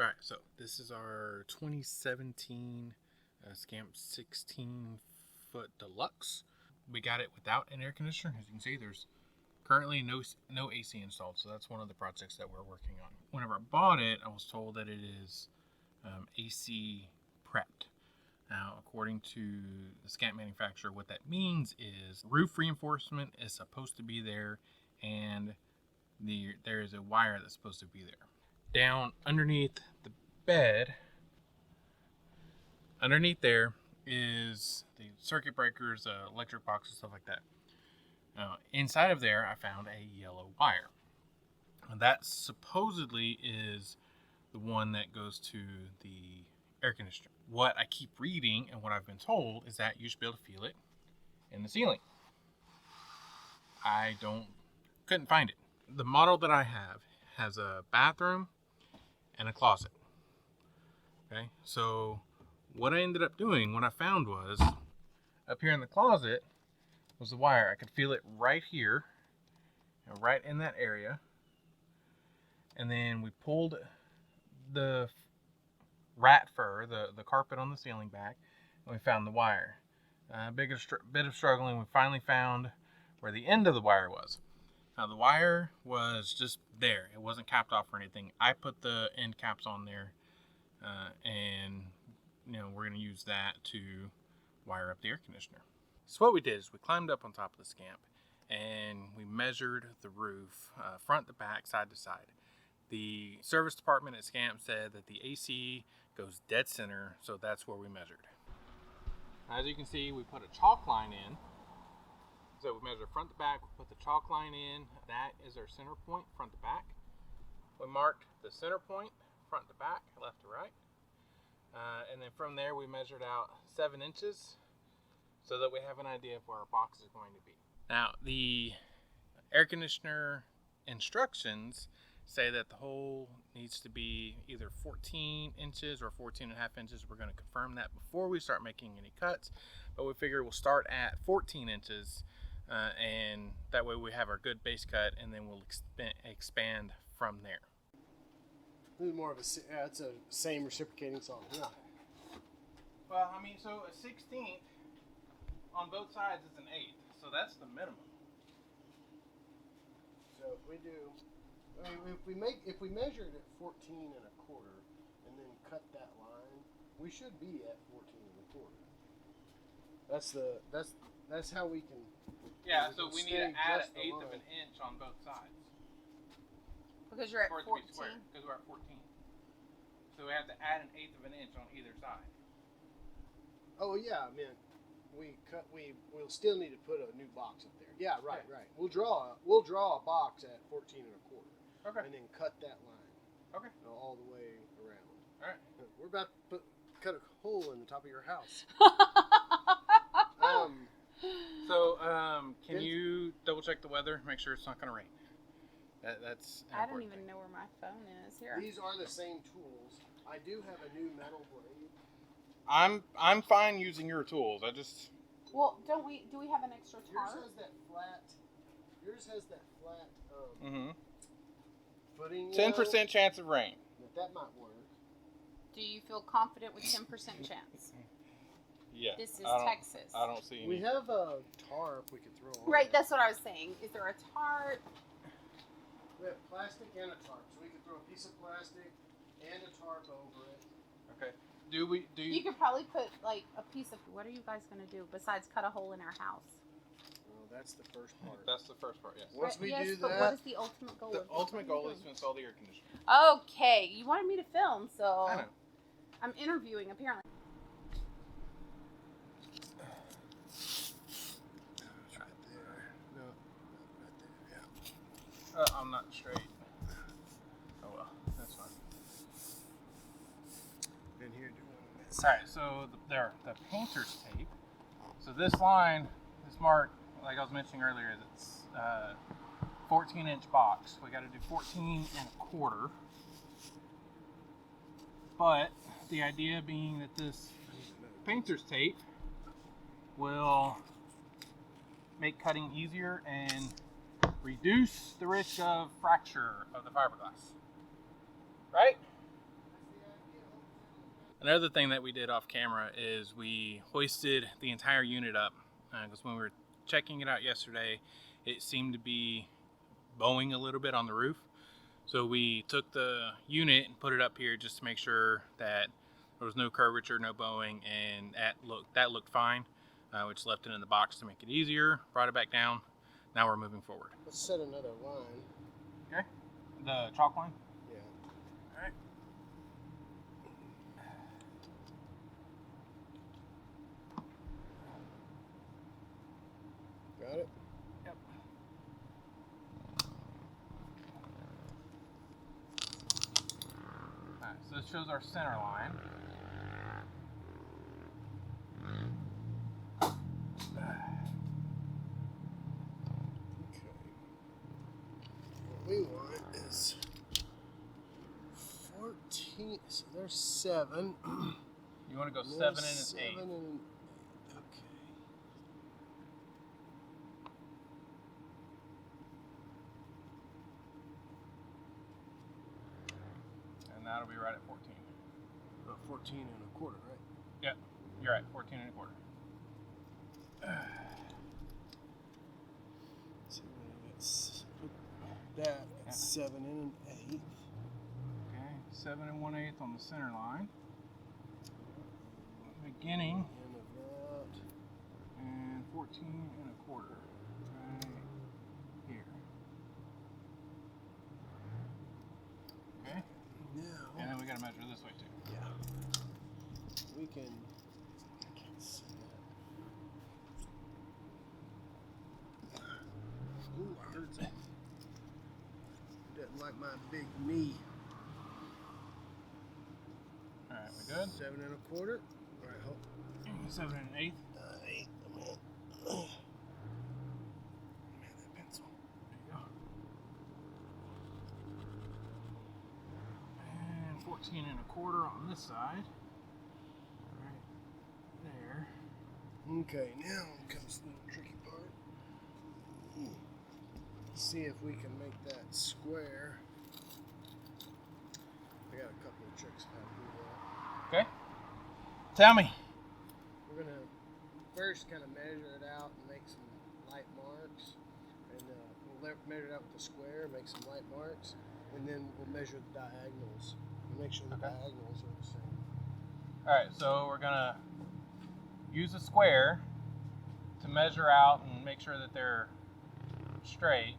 All right, so this is our 2017 Scamp 16-foot Deluxe. We got it without an air conditioner. As you can see, there's currently no AC installed, so that's one of the projects that we're working on. Whenever I bought it, I was told that it is AC prepped. Now, according to the Scamp manufacturer, what that means is roof reinforcement is supposed to be there, and there is a wire that's supposed to be there. Down underneath the bed, underneath there is the circuit breakers, electric boxes, stuff like that. Inside of there, I found a yellow wire. That supposedly is the one that goes to the air conditioner. What I keep reading and what I've been told is that you should be able to feel it in the ceiling. I couldn't find it. The model that I have has a bathroom and a closet. Okay, so what I ended up doing, what I found was up here in the closet was the wire. I could feel it right here, right in that area. And then we pulled the rat fur, the carpet on the ceiling back, and we found the wire. A bit of struggling, we finally found where the end of the wire was. Now the wire was just there. It wasn't capped off or anything. I put the end caps on there, and we're going to use that to wire up the air conditioner. So what we did is we climbed up on top of the Scamp and we measured the roof front to back, side to side. The service department at Scamp said that the AC goes dead center, so that's where we measured. As you can see, we put a chalk line in. So we measured front to back, we put the chalk line in. That is our center point, front to back. We marked the center point, front to back, left to right. And then from there, we measured out 7 inches so that we have an idea of where our box is going to be. Now, the air conditioner instructions say that the hole needs to be either 14 inches or 14 and a half inches. We're going to confirm that before we start making any cuts, but we figure we'll start at 14 inches. And that way we have our good base cut, and then we'll expand from there. This is more of it's a same reciprocating saw. Yeah. Well, I mean, so a 16th on both sides is an 1/8, so that's the minimum. So if we do, if we measure it at 14 and a quarter, and then cut that line, we should be at 14 and a quarter. That's how we can. Yeah, so we need to add an 1/8 of an inch on both sides. Because you're at 14. Because we're at 14. So we have to add an 1/8 of an inch on either side. Oh yeah, I mean, we'll still need to put a new box up there. Yeah, right. We'll draw a box at 14 and a quarter. Okay. And then cut that line. Okay. All the way around. All right. We're about to cut a hole in the top of your house. Can you double check the weather? Make sure it's not going to rain. That's. I don't even know where my phone is. Here. These are the same tools. I do have a new metal blade. I'm fine using your tools. Well, do we have an extra tarp? Yours has that flat footing. 10% chance of rain. That might work. Do you feel confident with 10% chance? Yeah. This is Texas. I don't see any. We have a tarp we could throw on. Right, that's what I was saying. Is there a tarp? We have plastic and a tarp, so we could throw a piece of plastic and a tarp over it. Okay. You could probably put like a piece of. What are you guys going to do besides cut a hole in our house? Well, that's the first part. That's the first part. Yes. Once we do but that, what is the ultimate goal? The ultimate goal is to install the air conditioner. Okay, you wanted me to film, so I know. I'm interviewing apparently. I'm not straight. Oh well, that's fine. in here doing this. Alright, so the painter's tape. So this line, this mark, like I was mentioning earlier, it's 14-inch box. We got to do 14 and a quarter. But the idea being that this painter's tape will make cutting easier and reduce the risk of fracture of the fiberglass. Right? That's the Another thing that we did off camera is we hoisted the entire unit up, because when we were checking it out yesterday, it seemed to be bowing a little bit on the roof. So we took the unit and put it up here just to make sure that there was no curvature, no bowing, and that looked fine. We just left it in the box to make it easier, brought it back down. Now we're moving forward. Let's set another line. Okay. The chalk line? Yeah. All right. Got it? Yep. Alright, so this shows our center line. Okay. What we want is 14. So there's 7. You want to go And 7 there's and an 8. 7 and an 8. Okay. And that'll be right at 14. About 14 and a quarter, right? Yep, you're right, 14 and a quarter. So put that at 7 and an 8. Okay, 7 and 1/8 on the center line. Beginning, End of that. and 14 and a quarter. Right here. Okay, Now, and then we gotta measure this way too. yeah, we can. I can't see that. Ooh, I heard it. Doesn't like my big knee. Alright, we good? 7 and a quarter. All right, hold. 7 and an 8. 8. Man, that pencil. There you go. And 14 and a quarter on this side. Right there. Okay, now comes the tricky part. Let's see if we can make that square. I got a couple of tricks how to do that. Okay. Tell me. We're gonna first kind of measure it out and make some light marks, and we'll measure it out with the square, make some light marks, and then we'll measure the diagonals. We'll make sure the Okay. diagonals are the same. Alright, so we're gonna use a square to measure out and make sure that they're straight,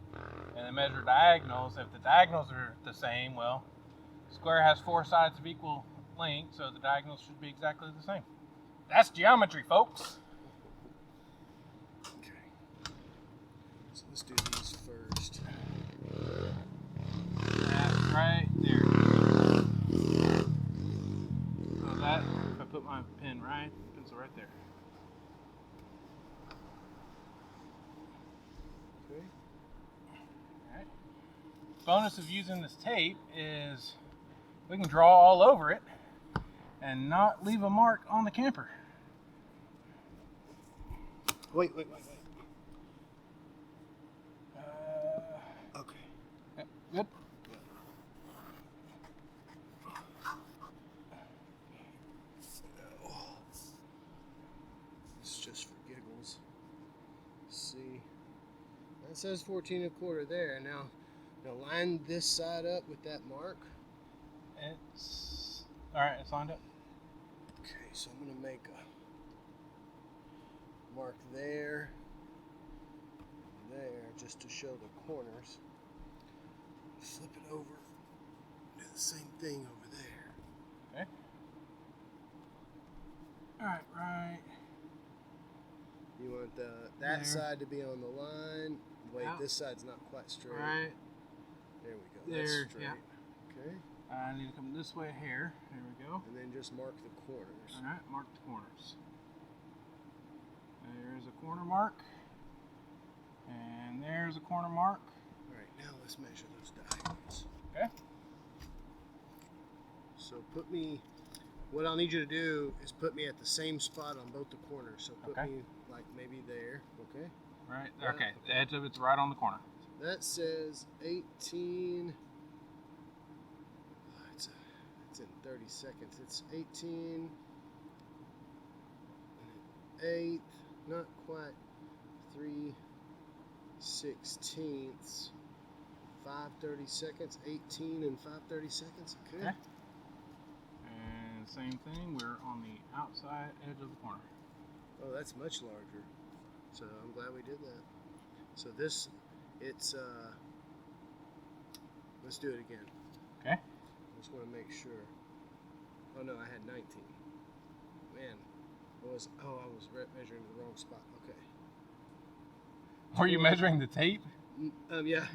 and then measure diagonals. If the diagonals are the same, well, square has 4 sides of equal length, so the diagonals should be exactly the same. That's geometry, folks. Okay. So let's do these first. That's right there. So that, if I put my pencil right there. Okay. Alright. Bonus of using this tape is we can draw all over it and not leave a mark on the camper. Wait. Okay. Yep, good. It's just for giggles. Let's see. That says 14 and a quarter there. Now line this side up with that mark. It's alright, it's lined up. Okay, so I'm gonna make a mark there, just to show the corners. Flip it over, do the same thing over there. Okay. Alright, right. You want that There. side to be on the line. Wait, Out. this side's not quite straight. Right. There we go. There, That's straight. yeah. Okay. I need to come this way here. There we go. And then just mark the corners. Alright, mark the corners. There's a corner mark. And there's a corner mark. All right, now let's measure those diagonals. Okay. So what I'll need you to do is put me at the same spot on both the corners. So put Okay. me like maybe there, okay? Right. Yeah, Okay. okay. The edge of it's right on the corner. That says 18. It's in 30 seconds. It's 18 and an 8th, not quite 3/16. 5/30 seconds, 18 and 5/30 seconds. Okay. And same thing, we're on the outside edge of the corner. Oh, that's much larger. So I'm glad we did that. So this, it's, let's do it again. Okay. I just want to make sure. Oh no, I had 19. Man, I was measuring the wrong spot. Okay. Were you measuring the tape? Yeah.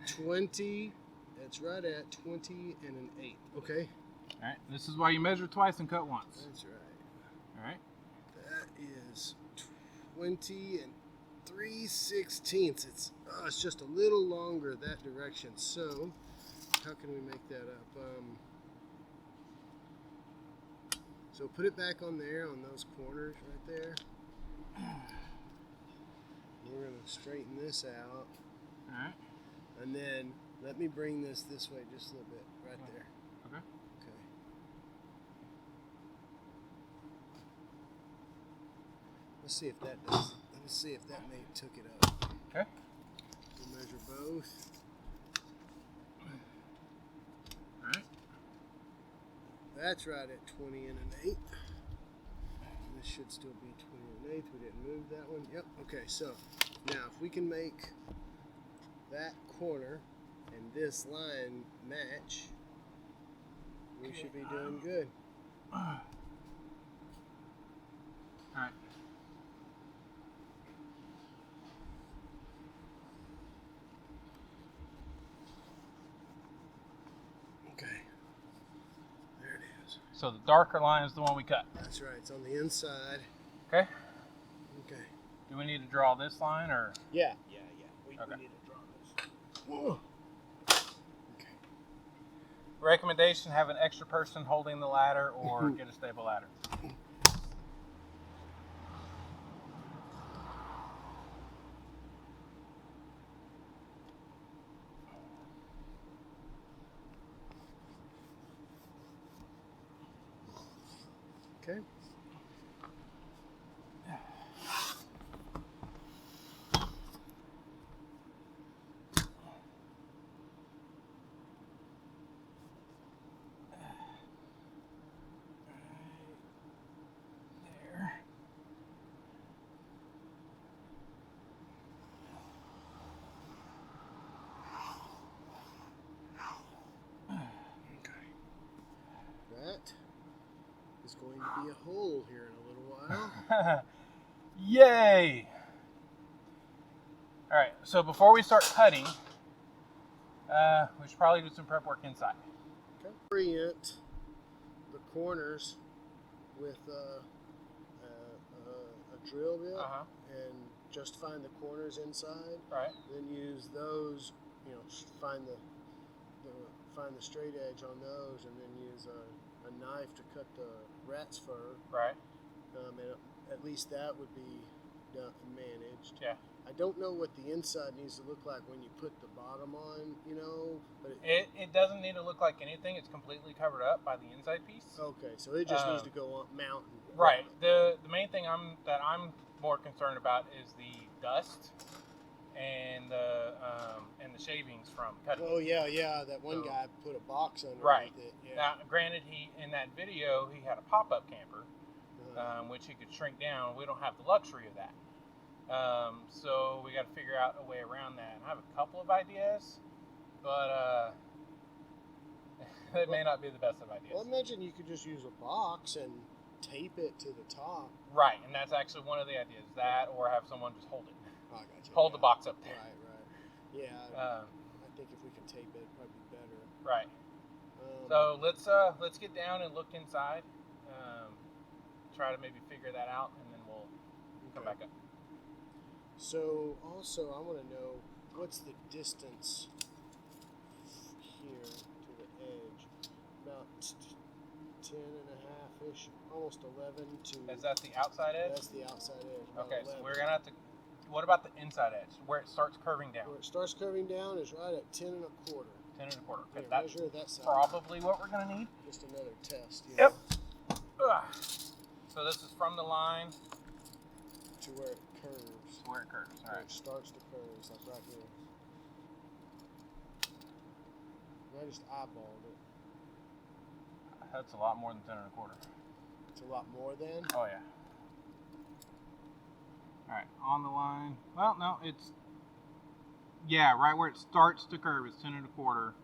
20. That's right at 20 and an 8. Okay. All right. This is why you measure twice and cut once. That's right. All right. That is 20 and 3/16. It's just a little longer that direction. So, how can we make that up? So put it back on there on those corners right there. We're gonna straighten this out. All right. And then let me bring this way just a little bit, right there. Okay. Okay. Let's see if that does. Let me see if that took it up. Okay. We'll measure both. All right. That's right at 20 and an 8. And this should still be 20 and an 8. We didn't move that one. Yep. Okay. So now if we can make that corner and this line match, we should be doing good. All right. Okay. There it is. So the darker line is the one we cut. That's right. It's on the inside. Okay. Okay. Do we need to draw this line or? Yeah. We Okay. need to draw this. Whoa. Okay. Recommendation: have an extra person holding the ladder or get a stable ladder. Okay. There. Okay. That is going to be a hole here in a little while. Yay! All right. So before we start cutting, we should probably do some prep work inside. Okay. Orient the corners with a drill bit and just find the corners inside. Right. Then use those, find the straight edge on those, and then use a knife to cut the rat's fur. Right. And at least that would be done, managed. Yeah. I don't know what the inside needs to look like when you put the bottom on, but It doesn't need to look like anything. It's completely covered up by the inside piece. okay, so it just needs to go on mountain. Right. The main thing I'm more concerned about is the dust and the shavings from cutting. Oh yeah, that one guy put a box underneath Right. it. Yeah. Now, granted, in that video he had a pop-up camper, which he could shrink down. We don't have the luxury of that. So we got to figure out a way around that. And I have a couple of ideas, but it may not be the best of ideas. Well, imagine you could just use a box and tape it to the top. Right, and that's actually one of the ideas. That, or have someone just hold it. Oh, I got you. Hold the box up there. Right. Yeah, I think if we can tape it, it'd probably be better. Right. So let's get down and look inside. Try to maybe figure that out, and then we'll come back up. So also, I want to know what's the distance here to the edge? About 10 and a half-ish, almost 11 to... Is that the outside edge? That's the outside edge. Okay, 11. so we're going to have to... What about the inside edge, where it starts curving down? Where it starts curving down is right at 10 and a quarter. 10 10 1/4. Here, That's measure that side. probably what we're going to need. Just another test. You Yep. know, Ugh. So this is from the line to where it curves. to where it curves. All Where right. it starts to curve. It's like right here. And I just eyeballed it. That's a lot more than 10 1/4. It's a lot more than. Oh yeah. All right, on the line. Well, no, it's right where it starts to curve. It's 10 1/4.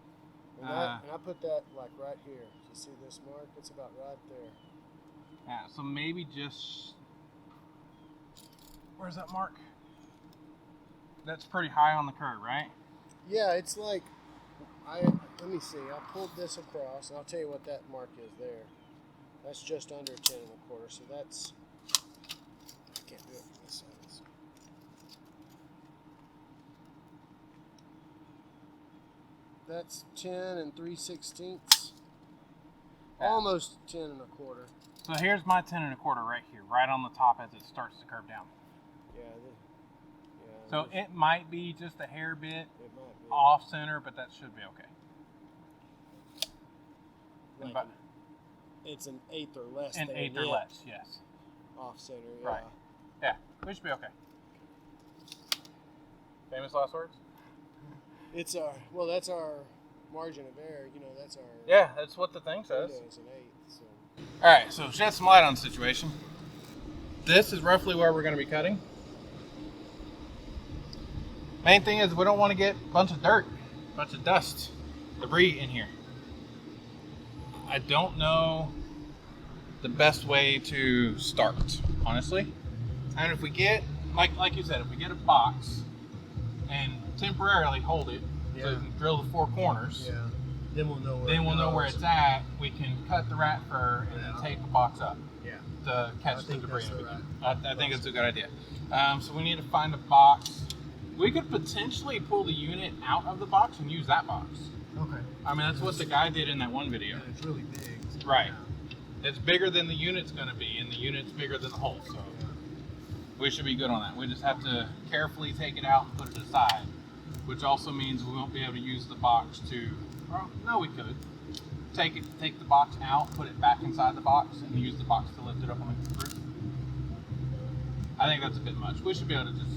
And I put that like right here. You see this mark? It's about right there. Yeah, so maybe just where's that mark? That's pretty high on the curve, right? Yeah, it's like let me see. I pulled this across, and I'll tell you what that mark is there. That's just under 10 1/4. So that's I can't do it from this side. That's 10 3/16. Yeah. Almost 10 1/4. So here's my 10 1/4 right here, right on the top as it starts to curve down. Yeah. So it might be just a hair bit it might be off center, but that should be okay. like But it's an eighth or less. an than eighth an or less, yes. Off center. Yeah. Right. Yeah, we should be okay. Famous last words? It's that's our margin of error. You know, that's our. Yeah, that's what the thing says. window is an eighth. So. All right, so shed some light on the situation. This is roughly where we're going to be cutting. Main thing is we don't want to get a bunch of dirt, a bunch of dust, debris in here. I don't know the best way to start, honestly. And if we get, like you said, if we get a box and temporarily hold it so we can drill the four corners, Yeah. Then we'll know where. then we'll know where it's at. We can cut the rat fur and then tape the box up Yeah. to catch I the think debris. that's the in between. right I think it's a good idea. So we need to find a box. We could potentially pull the unit out of the box and use that box. Okay. I mean, that's what the guy did in that one video. And it's really big. So Right. It's bigger than the unit's going to be, and the unit's bigger than the hole. So we should be good on that. We just have to carefully take it out and put it aside, which also means we won't be able to use the box to. Well, no, we could take the box out, put it back inside the box, and use the box to lift it up on the roof. I think that's a bit much. We should be able to just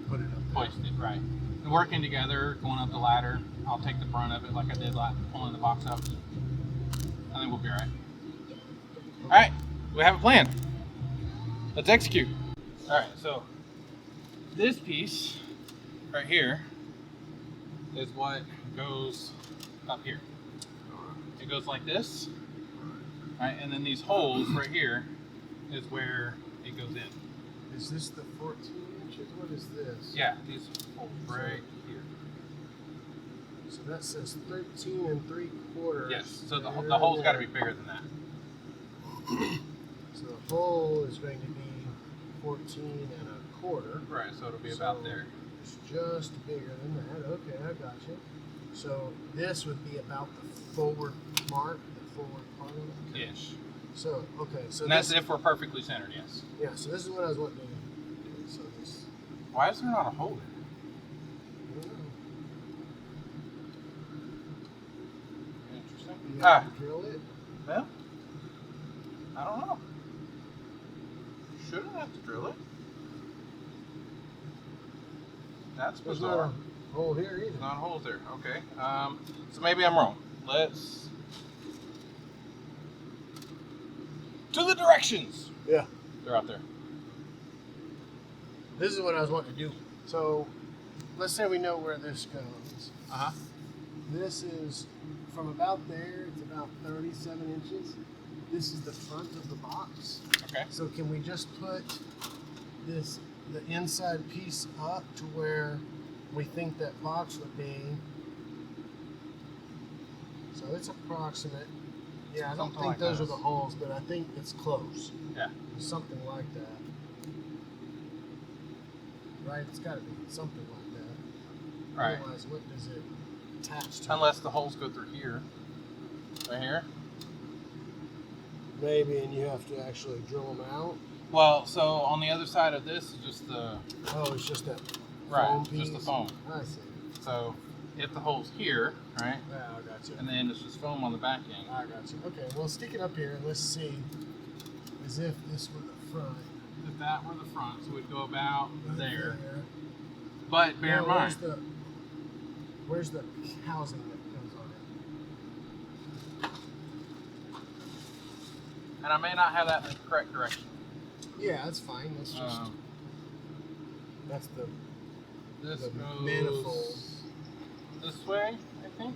Put it up there. hoist it, right? And working together, going up the ladder, I'll take the brunt of it like I did pulling the box up. I think we'll be all right. All right, we have a plan. Let's execute. All right, so this piece right here is what goes up here. It goes like this, right? And then these holes right here is where it goes in. Is this the 14 inches? What is this? Yeah, these holes right here. So that says 13 3/4. Yes, so the there hole's and got to be there. bigger than that. So the hole is going to be 14 1/4. Right, so it'll be about So there. It's just bigger than that. Okay, I got you. So this would be about the forward mark, the forward part of it. Okay. Ish. So okay, so And that's this, if we're perfectly centered, yes. yeah. So this is what I was wanting to do. So this. Why is there not a hole there? I don't know. Interesting. You have to drill it. Well, I don't know. Shouldn't have to drill it. That's There's bizarre. not a hole here either. There's not holes there. Okay. So maybe I'm wrong. Let's to the directions. Yeah. They're out there. This is what I was wanting to do. So let's say we know where this goes. Uh-huh. This is from about there, it's about 37 inches. This is the front of the box. Okay. So can we just put the inside piece up to where we think that box would be? So it's approximate. Yeah, I don't Something think like those this. are the holes, but I think it's close. Yeah. Something like that. Right? It's got to be something like that. Right. Otherwise, what does it attach to? Unless the holes go through here. Right here. Maybe, and you have to actually drill them out. Well, so on the other side of this is just the Oh, it's just that right, foam just the piece? foam. I see. So if the hole's here, right? Yeah, I got you. And then it's just foam on the back end. I got you. Okay, well, stick it up here and let's see. As if this were the front. If that were the front, so we'd go about Right there. But bear in Now, mind, where's the housing that goes on it? and I may not have that in the correct direction. Yeah, that's fine. That's just that's the This the goes manifold. this way, I think.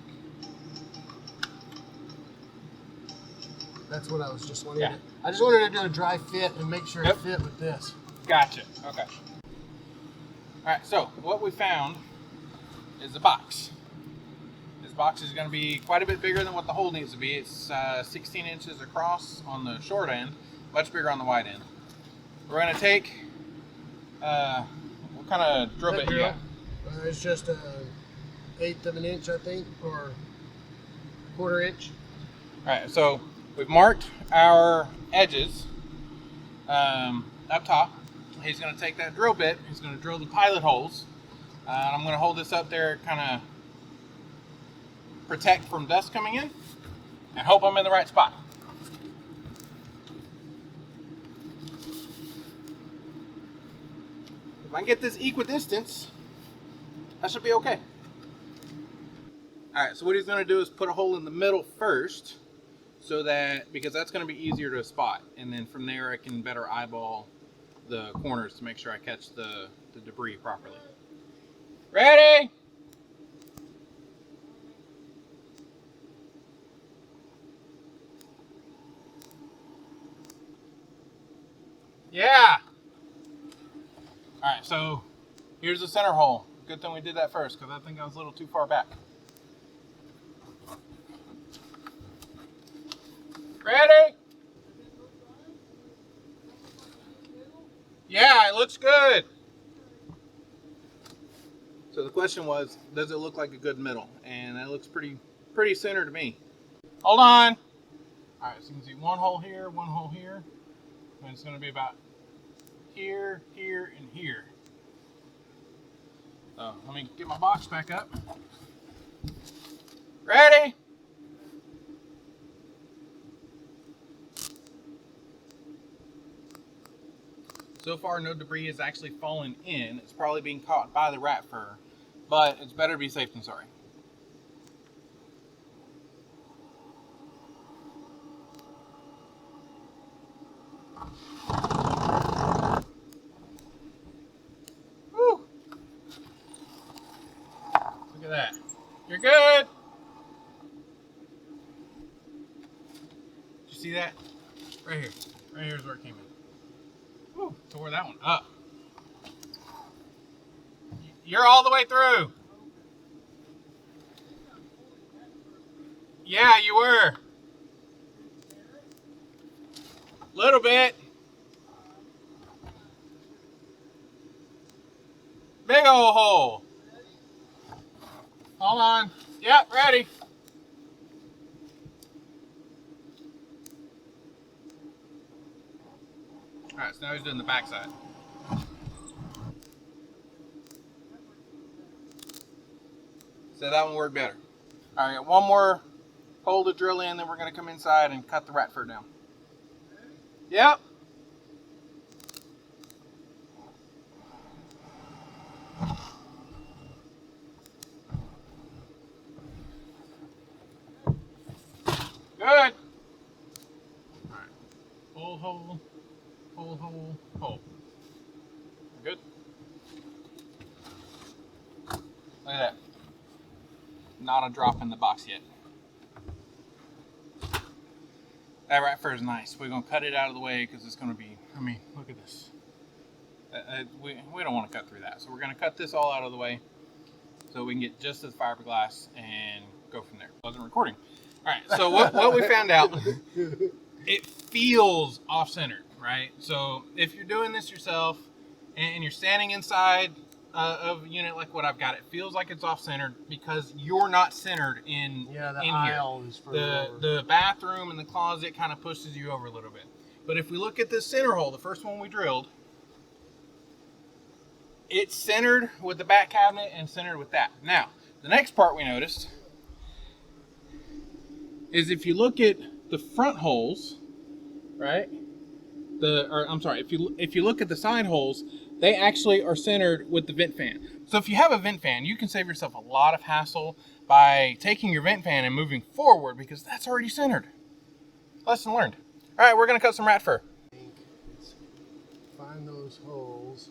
That's what I was just wanting. Yeah. I just wanted to do a dry fit and make sure Yep. it fit with this. Gotcha. Okay. All right. So what we found is the box. This box is going to be quite a bit bigger than what the hole needs to be. It's 16 inches across on the short end, much bigger on the wide end. We're going to take what kind of drill bit you got? It's just a 1/8 of an inch, I think, or 1/4 inch. All right. So we've marked our edges up top. He's going to take that drill bit. He's going to drill the pilot holes. I'm going to hold this up there, kind of protect from dust coming in, and hope I'm in the right spot. If I can get this equidistance, that should be okay. All right, so what he's going to do is put a hole in the middle first, so that, because that's going to be easier to spot, and then from there I can better eyeball the corners to make sure I catch the debris properly. Ready? Yeah. All right, so here's the center hole. Good thing we did that first, because I think I was a little too far back. Ready? Yeah, it looks good. So the question was, does it look like a good middle? And that looks pretty center to me. Hold on. All right, so you can see one hole here, and it's going to be about here, here, and here. So let me get my box back up. Ready? So far, no debris has actually fallen in. It's probably being caught by the rat fur, but it's better to be safe than sorry. Woo! Look at that. You're good. Did you see that? Right here. Right here is where it came in. Woo, tore that one up. You're all the way through. Yeah, you were. Little bit. Big old hole. Hold on. Yep, ready. All right, so now he's doing the backside. So that one worked better. All right, one more hole to drill in, then we're going to come inside and cut the rat fur down. Yep. Good. All right. Hole, hole, hole, hole, hole. Good. Look at that. Not a drop in the box yet. That rat fur is nice. We're going to cut it out of the way because it's going to be, I mean, look at this. We don't want to cut through that. So we're going to cut this all out of the way so we can get just the fiberglass and go from there. Wasn't recording. All right, so what we found out, it feels off-centered, right? So if you're doing this yourself and you're standing inside of a unit like what I've got, it feels like it's off-centered because you're not centered in Yeah, the in aisle here. is further over. The bathroom and the closet kind of pushes you over a little bit. But if we look at this center hole, the first one we drilled, it's centered with the back cabinet and centered with that. Now, The next part we noticed is if you look at the front holes, right? If you look at the side holes, they actually are centered with the vent fan. So if you have a vent fan, you can save yourself a lot of hassle by taking your vent fan and moving forward because that's already centered. Lesson learned. All right, we're gonna cut some rat fur. Find those holes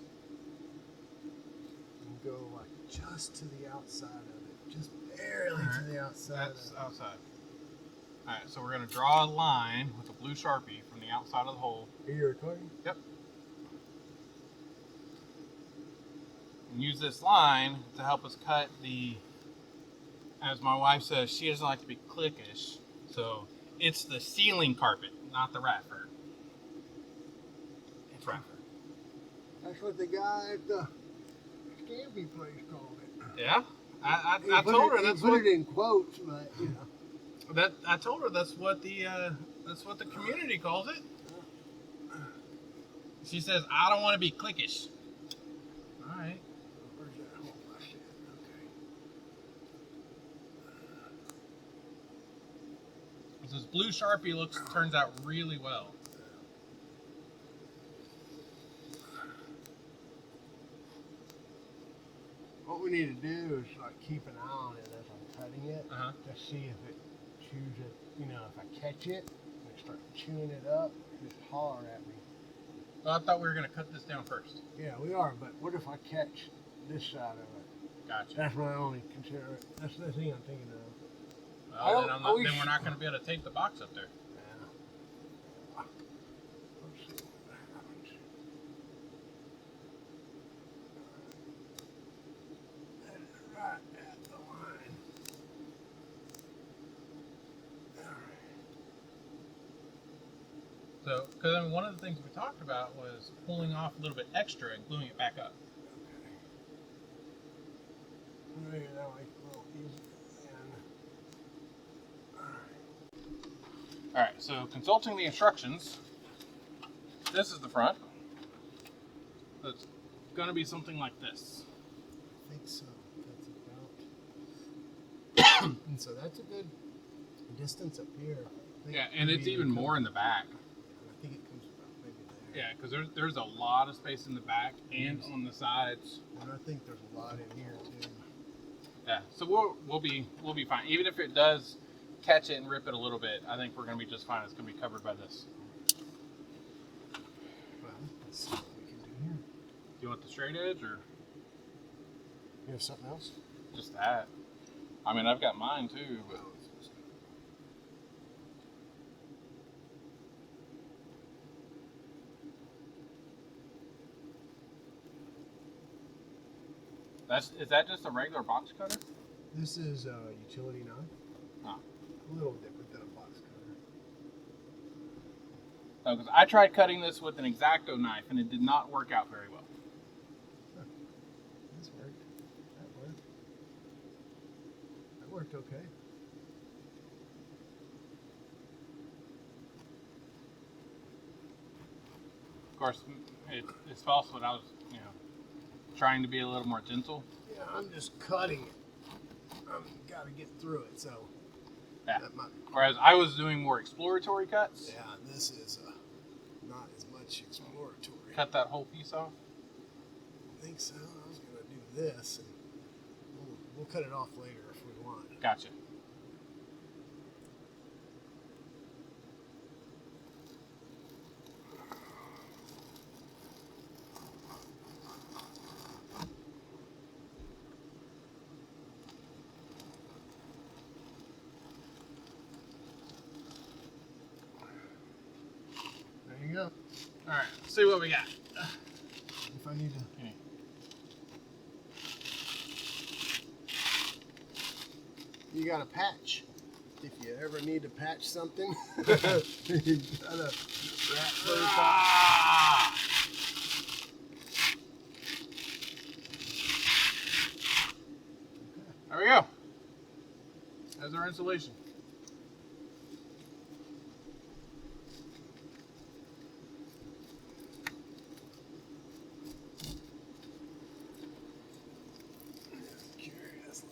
and go like just to the outside of it, just barely to the outside. That's outside. All right, so we're gonna draw a line with a blue Sharpie from the outside of the hole. Are you recording? Yep. And use this line to help us cut the, as my wife says, she doesn't like to be cliquish, so it's the ceiling carpet, not the rat fur. It's rat fur. That's what the guy at the Scampy place called it. Yeah? I told her that's put what it in quotes, but you know. I told her that's what the community calls it. She says I don't want to be cliquish. All right. Where's that hole? Okay. This blue Sharpie turns out really well. What we need to do is like keep an eye on it as I'm cutting it, Uh-huh. to see if it chews it. You know, if I catch it and it starts chewing it up, just holler at me. Well, I thought we were gonna cut this down first. Yeah, we are. But what if I catch this side of it? Gotcha. That's my only concern. That's the thing I'm thinking of. Well, then we're not gonna be able to tape the box up there. Yeah. Let's see what happens. That is right at the line. So, because one of the things we talked about was pulling off a little bit extra and gluing it back up. Okay. Maybe that way a little easier. All right. So, consulting the instructions, this is the front. So it's going to be something like this. I think so. That's about. And so that's a good distance up here. I think Yeah, and it's even more in the back. I think it comes about maybe there. Yeah, because there's a lot of space in the back and on the sides. And I think there's a lot in here too. Yeah, so we'll be fine. Even if it does catch it and rip it a little bit, I think we're gonna be just fine. It's gonna be covered by this. Well, let's see what we can do here. Do you want the straight edge or You have something else? just that? I mean, I've got mine too, but is that just a regular box cutter? This is a utility knife. Oh. A little different than a box cutter. No, because I tried cutting this with an X-Acto knife and it did not work out very well. This worked. That worked. That worked okay. Of course, it's false when I was, trying to be a little more gentle. Yeah, I'm just cutting it. I've got to get through it, so. Yeah. That might be. Whereas I was doing more exploratory cuts. Yeah, this is not as much exploratory. Cut that whole piece off. I think so. I was going to do this, and we'll cut it off later if we want. Gotcha. There you go. All right, let's see what we got. If I need to. Okay. You got a patch. If you ever need to patch something, you got a rat fur patch. Ah! There we go. There's our insulation. Curious.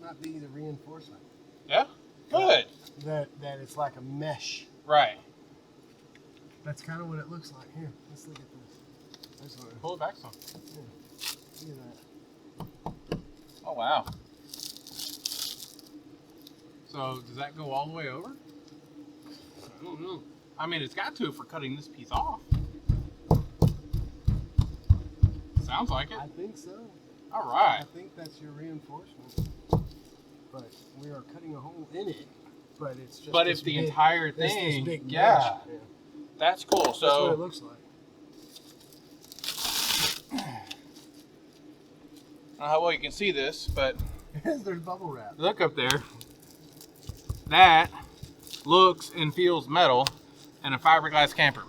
might be the reinforcement. Yeah? Good. That it's like a mesh. Right. That's kind of what it looks like. Here, let's look at this. Pull it back some. Yeah, look at that. Oh, wow. So, does that go all the way over? I don't know. I mean, it's got to if we're cutting this piece off. Sounds like it. I think so. All right. I think that's your reinforcement. But we are cutting a hole in it. But it's just. But if the entire thing, this big yeah, mesh. that's cool. That's So what it looks like. I don't know how well you can see this, but There's bubble wrap. look up there. That looks and feels metal and a fiberglass camper.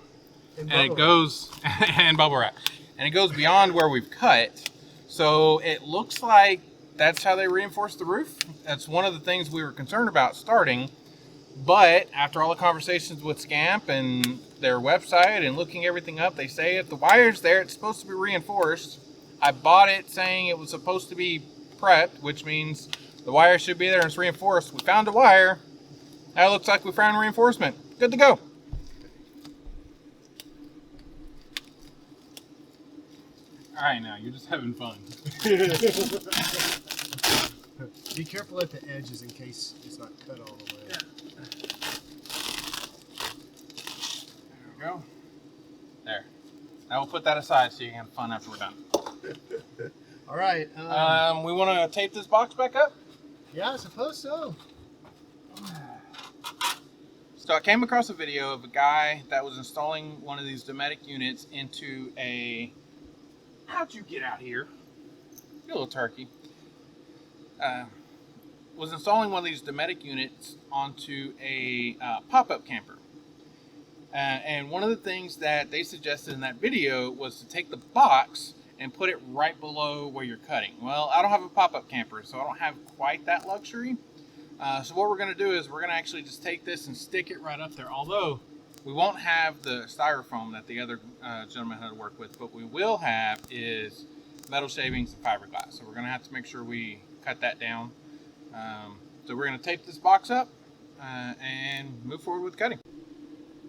And it goes, and bubble wrap. And it goes beyond where we've cut. So it looks like that's how they reinforce the roof. That's one of the things we were concerned about starting. But after all the conversations with Scamp and their website and looking everything up, they say if the wire's there, it's supposed to be reinforced. I bought it saying it was supposed to be prepped, which means the wire should be there and it's reinforced. We found a wire. Now it looks like we found reinforcement. Good to go. All right, now you're just having fun. Be careful at the edges in case it's not cut all the way. Yeah. There we go. There. Now we'll put that aside so you can have fun after we're done. All right. We want to tape this box back up? Yeah, I suppose so. So I came across a video of a guy that was installing one of these Dometic units into a... How'd you get out here? You little turkey. Was installing one of these Dometic units onto a pop-up camper. And one of the things that they suggested in that video was to take the box and put it right below where you're cutting. Well, I don't have a pop-up camper, so I don't have quite that luxury. So what we're going to do is we're going to actually just take this and stick it right up there. Although we won't have the styrofoam that the other gentleman had to work with, but we will have is metal shavings and fiberglass. So we're going to have to make sure we cut that down. So we're going to tape this box up and move forward with cutting.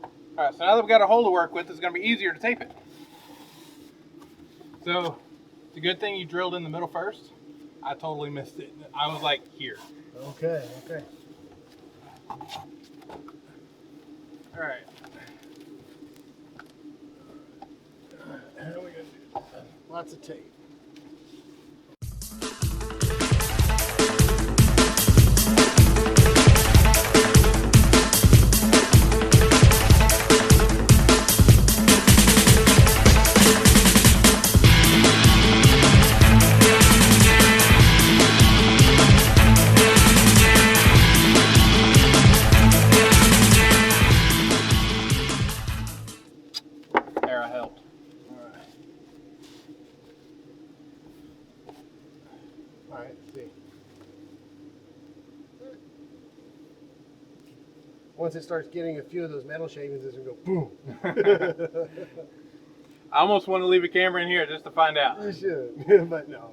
All right, so now that we've got a hole to work with, it's going to be easier to tape it. So it's a good thing you drilled in the middle first. I totally missed it. I was like here. Okay. All right. How are we gonna do this? Lots of tape. There, I helped. All right, let's see. Once it starts getting a few of those metal shavings, it's gonna go boom. I almost want to leave a camera in here just to find out. You should, but no.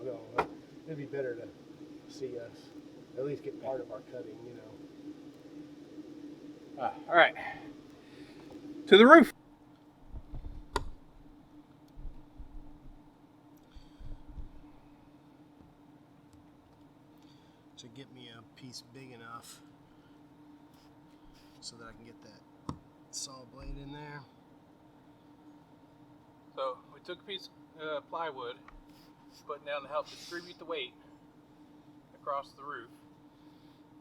It'd be better to see us at least get part of our cutting, you know. All right. To the roof. To get me a piece big enough so that I can get that saw blade in there. So we took a piece of plywood, put it down to help distribute the weight across the roof.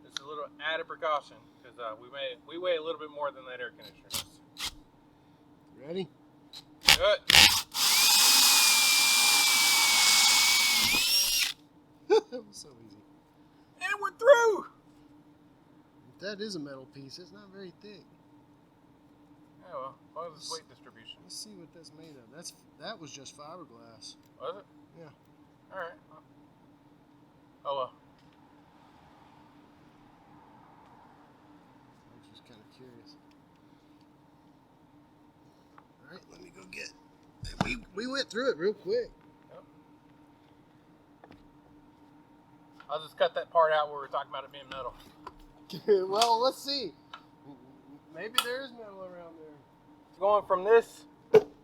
It's a little added precaution because we weigh a little bit more than that air conditioner does. Ready? Good. That was so easy. And we're through. That is a metal piece. It's not very thick. Yeah, well, as long as it's weight distribution. Let's see what that's made of. That was just fiberglass. Was it? Yeah. All right. Oh well. I was just kind of curious. All right, let me go get. We went through it real quick. Yep. I'll just cut that part out where we're talking about it being metal. Well, let's see. Maybe there is metal around there. It's going from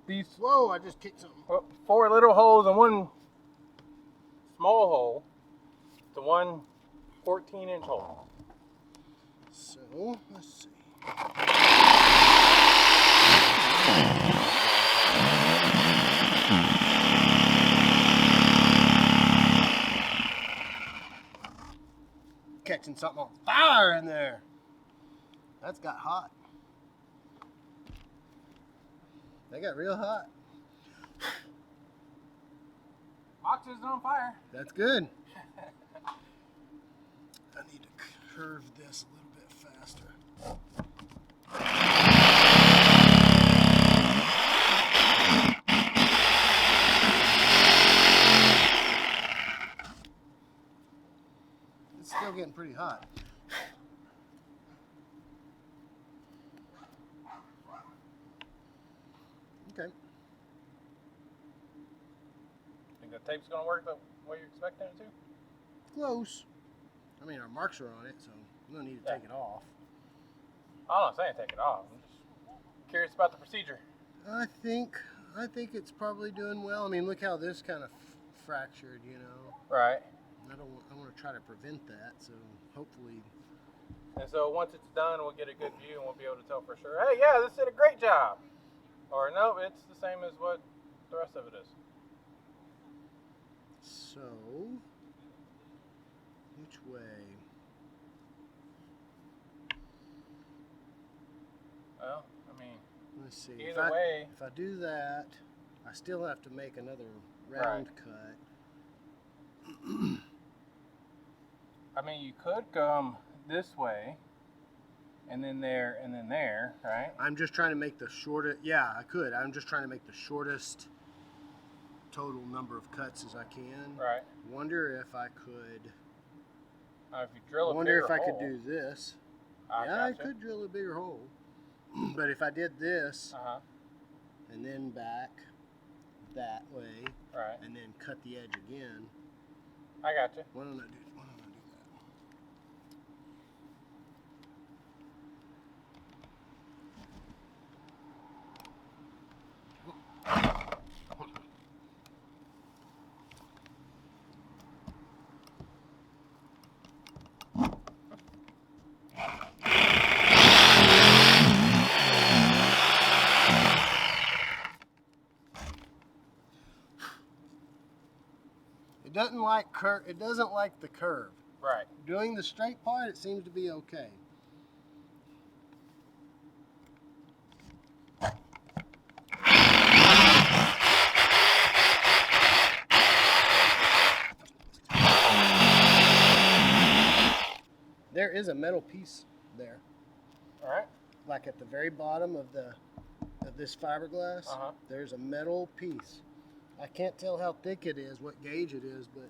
these Whoa, I just kicked something. 4 little holes and 1 small hole to 1 14-inch hole. So, let's see. Catching something on fire in there. That's got hot. They got real hot. Box isn't on fire. That's good. I need to curve this a little bit faster. It's still getting pretty hot. Okay. Think the tape's gonna work the way you're expecting it to? Close. I mean, our marks are on it, so we don't need to take it off. I'm not saying take it off. I'm just curious about the procedure. I think it's probably doing well. I mean, look how this kind of fractured, you know. Right. I want to try to prevent that, so hopefully. And so once it's done, we'll get a good view and we'll be able to tell for sure, hey, yeah, this did a great job. Or no, it's the same as what the rest of it is. So, which way? Well, I mean, Let's see. either way. If I do that, I still have to make another round cut. I mean, you could come this way, and then there, right? I'm just trying to make the shortest. Yeah, I could. I'm just trying to make the shortest total number of cuts as I can. Right. Wonder if I could. If you drill a Wonder bigger if I hole, could do this. Yeah, I could drill a bigger hole. But if I did this and then back that way, right, and then cut the edge again. I got you. Why don't I do that? It doesn't like the curve. Right. Doing the straight part, it seems to be okay. There is a metal piece there. All right. Like at the very bottom of this fiberglass, there's a metal piece. I can't tell how thick it is, what gauge it is, but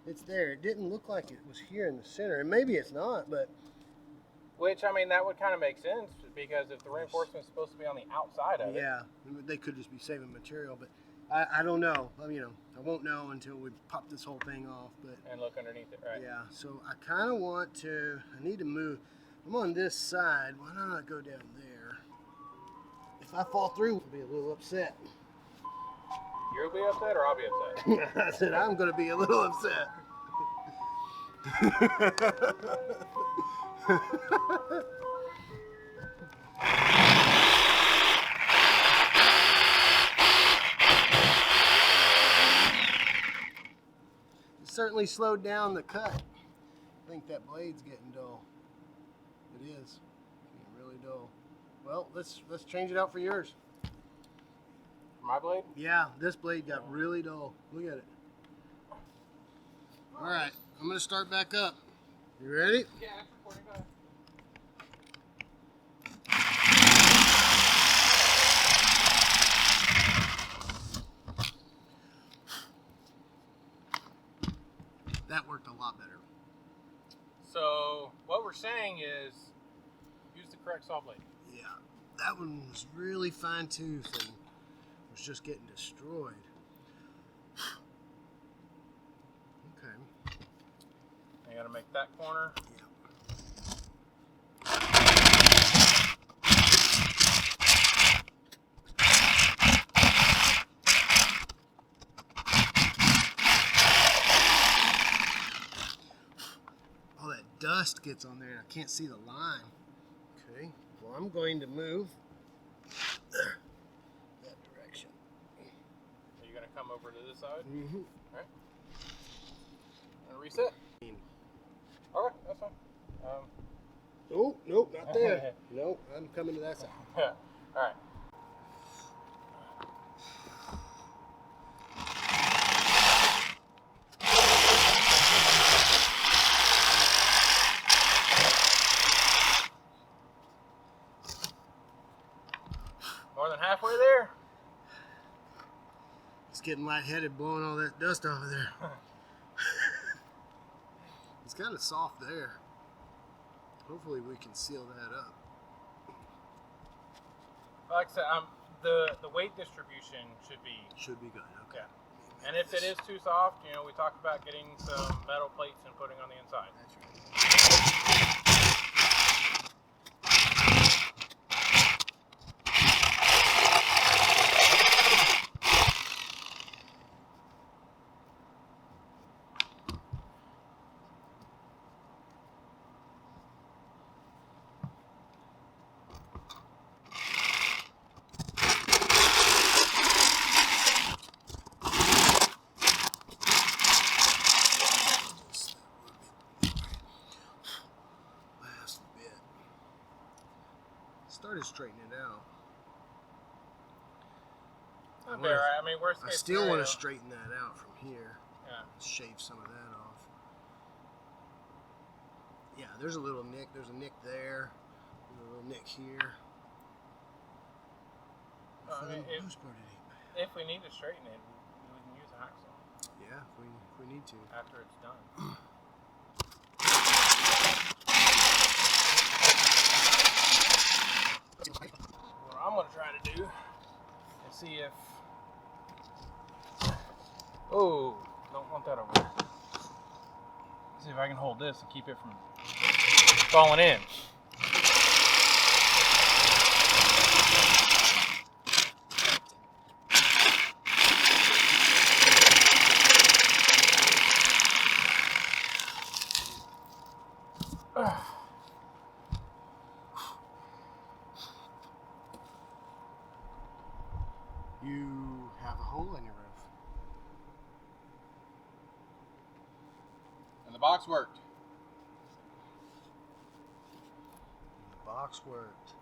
it's there. It didn't look like it was here in the center, and maybe it's not, but... Which, I mean, that would kind of make sense, because if the reinforcement is supposed to be on the outside of it. Yeah, they could just be saving material, but I don't know. I mean, I won't know until we pop this whole thing off, but... And look underneath it, right? Yeah, so I kind of want to... I need to move... I'm on this side. Why don't I go down there? If I fall through, I'll be a little upset. You'll be upset or I'll be upset? I said I'm going to be a little upset. It certainly slowed down the cut. I think that blade's getting dull. It is. It's getting really dull. Well, let's change it out for yours. My blade? Yeah, this blade got really dull. Look at it. All right, I'm going to start back up. You ready? Yeah, it's recording. Go ahead. That worked a lot better. So, what we're saying is, use the correct saw blade. Yeah, that one was really fine-toothed and was just getting destroyed. Okay. You gotta make that corner. Yeah. All that dust gets on there and I can't see the line. Okay, well I'm going to move that direction. Are you gonna come over to this side? Mm-hmm. Alright. And reset. Okay, that's fine. Oh, nope, not there. Nope, I'm coming to that side. Yeah. Alright. More than halfway there. It's getting lightheaded blowing all that dust off of there. It's kind of soft there. Hopefully we can seal that up. Like I said, the weight distribution should be good. Okay. Yeah. And if it is too soft, you know, we talked about getting some metal plates and putting on the inside. That's right. Started straightening it out. That'd be all right. I mean, worst I case still scenario. want to straighten that out from here. Yeah. Shave some of that off. Yeah, there's a little nick. There's a nick there. There's a little nick here. I mean, For the most part, it ain't bad. if we need to straighten it, we can use a hacksaw Yeah, if we need to. after it's done. What I'm gonna try to do is see if. Oh, don't want that over there. See if I can hold this and keep it from falling in. You have a hole in your roof. And the box worked. The box worked.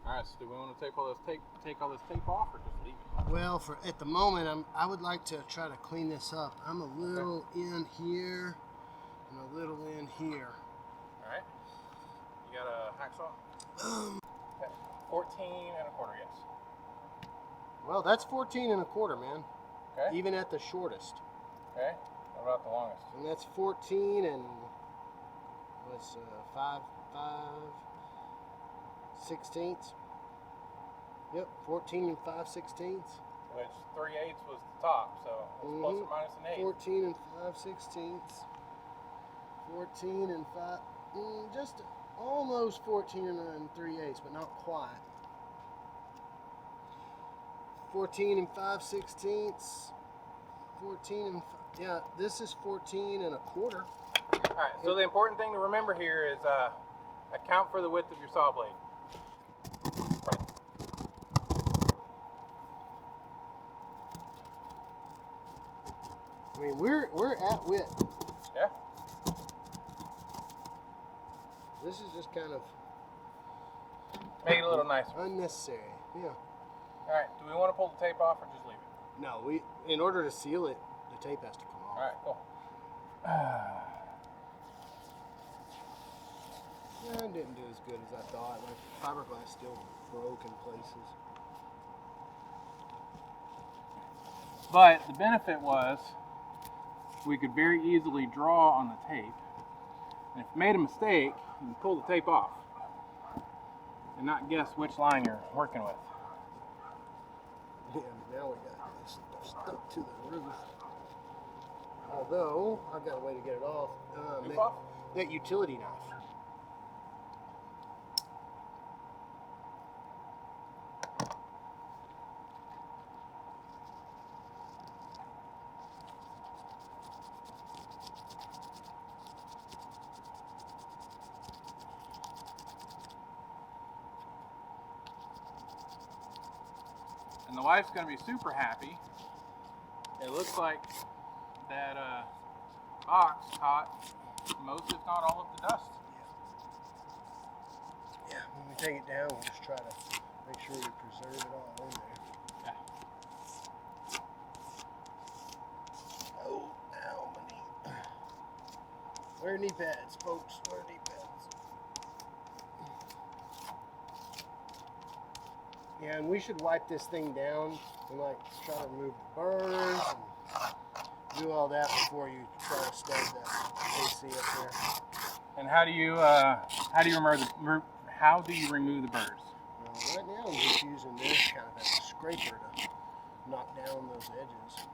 Alright, so do we want to take all this tape off or just leave it? Well, for at the moment, I would like to try to clean this up. I'm a little in here and a little in here. Alright. You got a hacksaw? Okay. 14 and a quarter, yes. Well, that's 14 and a quarter, man. Okay. Even at the shortest. Okay. What about the longest? And that's 14 and what's 5 sixteenths. Yep, 14 and 5/16. Which 3/8 was the top, so it's plus or minus an 8. 14 and 5/16. 14 and 5, just almost 14 and 3/8, but not quite. 14 and 5/16. 14 and 5, yeah, this is 14 and a quarter. Alright, so the important thing to remember here is account for the width of your saw blade. I mean, we're at width. Yeah? This is just kind of Make it a little nicer. unnecessary. Yeah. Alright, do we want to pull the tape off or just leave it? No, in order to seal it, the tape has to come off. Alright, cool. Yeah, it didn't do as good as I thought. Like fiberglass still broke in places. But the benefit was we could very easily draw on the tape. And if you made a mistake, you can pull the tape off and not guess which line you're working with. Yeah, now we got this stuck to the roof. All Although, I've got a way to get it off. Goof off? That utility knife. And the wife's gonna be super happy. It looks like that box caught most, if not all, of the dust. Yeah, when we take it down, we'll just try to make sure we preserve it all in there. Yeah. Oh, ow, my knee. Wear knee pads, folks. Wear knee pads. Yeah, and we should wipe this thing down and like try to remove the burrs and do all that before you try to stud that AC up there. And how do you remove the burrs? Well, right now I'm just using this kind of as a scraper to knock down those edges.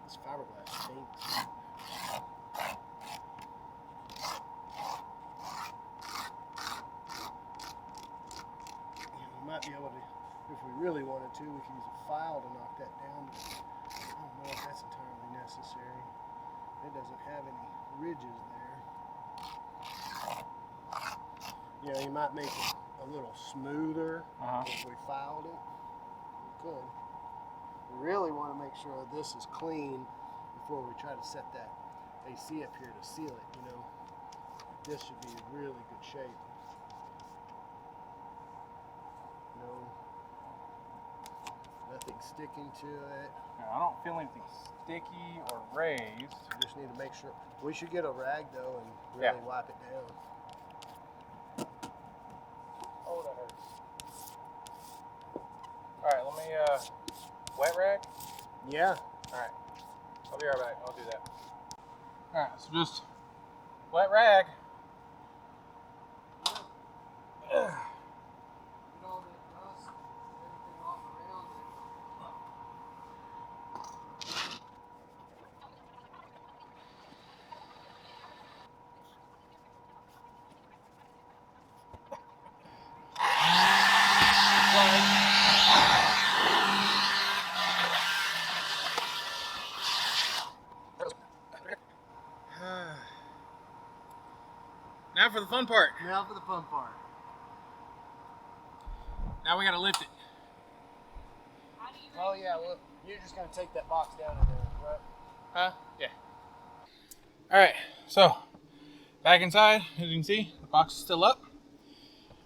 This fiberglass stinks. We might be able to, if we really wanted to, we could use a file to knock that down, but I don't know if that's entirely necessary. It doesn't have any ridges there. You know, you might make it a little smoother if we filed it. We could. We really want to make sure this is clean before we try to set that AC up here to seal it, you know. This should be in really good shape. No, nothing sticking to it. Now, I don't feel anything sticky or raised. We just need to make sure. We should get a rag though and really wipe it down. Oh, that hurts. All right, let me wet rag. Yeah. All right, I'll be right back. I'll do that. All right, so just wet rag. Get all that dust, everything off around it. Now for the fun part. Now for the fun part. Now we gotta lift it. Oh yeah, well, you're just gonna take that box down in there, right? Huh? Yeah. All right, so back inside, as you can see, the box is still up.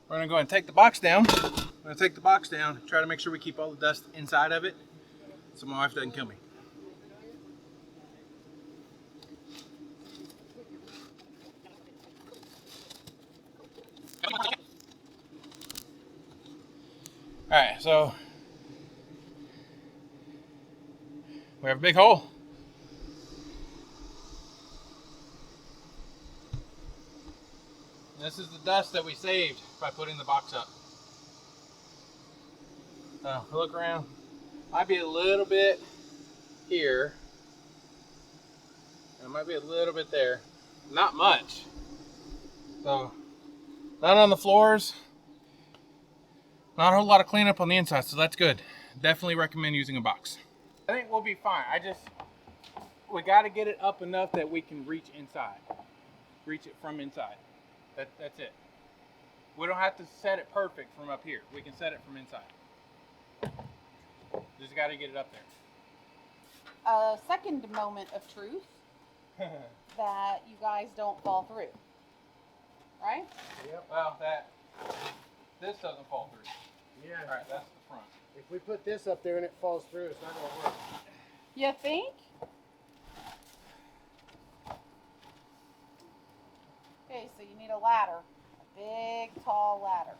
We're gonna go ahead and take the box down. I'm gonna take the box down, try to make sure we keep all the dust inside of it so my wife doesn't kill me. All right, so we have a big hole. This is the dust that we saved by putting the box up. Look around. Might be a little bit here. And it might be a little bit there. Not much. So, none on the floors. Not a whole lot of cleanup on the inside, so that's good. Definitely recommend using a box. I think we'll be fine. We got to get it up enough that we can reach inside. Reach it from inside. That's it. We don't have to set it perfect from up here. We can set it from inside. Just got to get it up there. A second moment of truth that you guys don't fall through. Right? Yep. Well, this doesn't fall through. Yeah. All right, that's the front. If we put this up there and it falls through, it's not gonna work. You think? Okay, so you need a ladder. A big, tall ladder.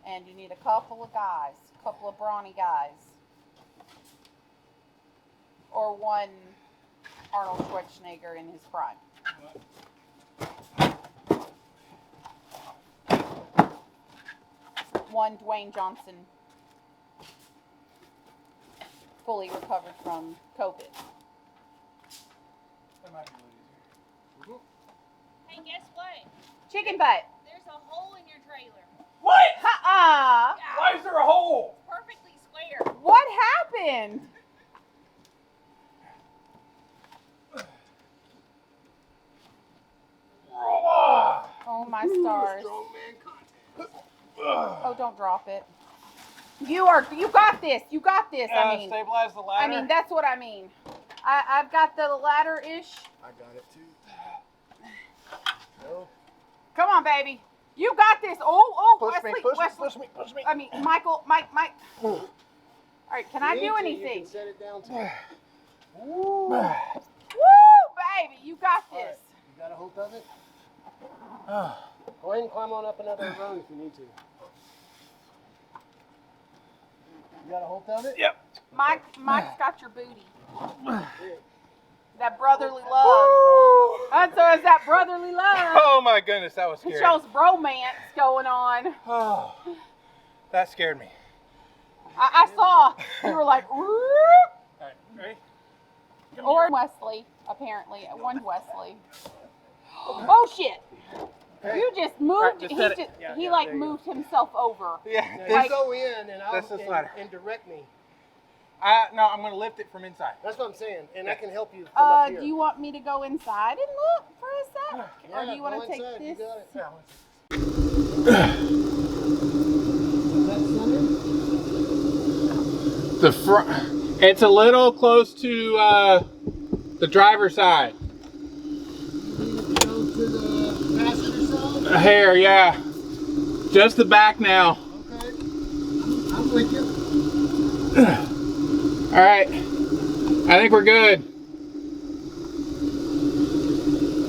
And you need a couple of guys. A couple of brawny guys. Or one Arnold Schwarzenegger in his prime. One Dwayne Johnson. fully recovered from COVID. That might be a little Hey, guess what? Chicken butt. There's a hole in your trailer. What? Ha-uh. Why is there a hole? Perfectly square. What happened? Oh my stars. Oh, don't drop it. You got this. You got this. I mean, stabilize the ladder. I mean, that's what I mean. I've got the ladder-ish. I got it too. No. Come on, baby. You got this. Oh, Push Wesley. me. I mean, Mike. All right, can I do You anything? can set it down too. Woo, baby, you got All this. right, you got a hold of it? Go ahead and climb on up another rung if you need to. You got a hold of it? Yep. Mike's got your booty. That brotherly love. That's that brotherly love. Oh my goodness, that was It scary. shows bromance going on. Oh, that scared me. I saw. You were like, "Woo." All right, ready? Or Wesley, apparently. One Wesley. Oh shit. You just moved. Right, just set it. Yeah, He yeah, like there you go. moved himself over. Yeah. Now you go in and That's the slider. and direct me. No, I'm going to lift it from inside. That's what I'm saying, and I can help you from up here. Do you want me to go inside and look for a sec? Or do you want go to take inside, you this? got it. Is that center? The front. It's a little close to the driver's side. You need to go to the passenger side? A hair, yeah. Just the back now. Okay. I'm with you. All right. I think we're good.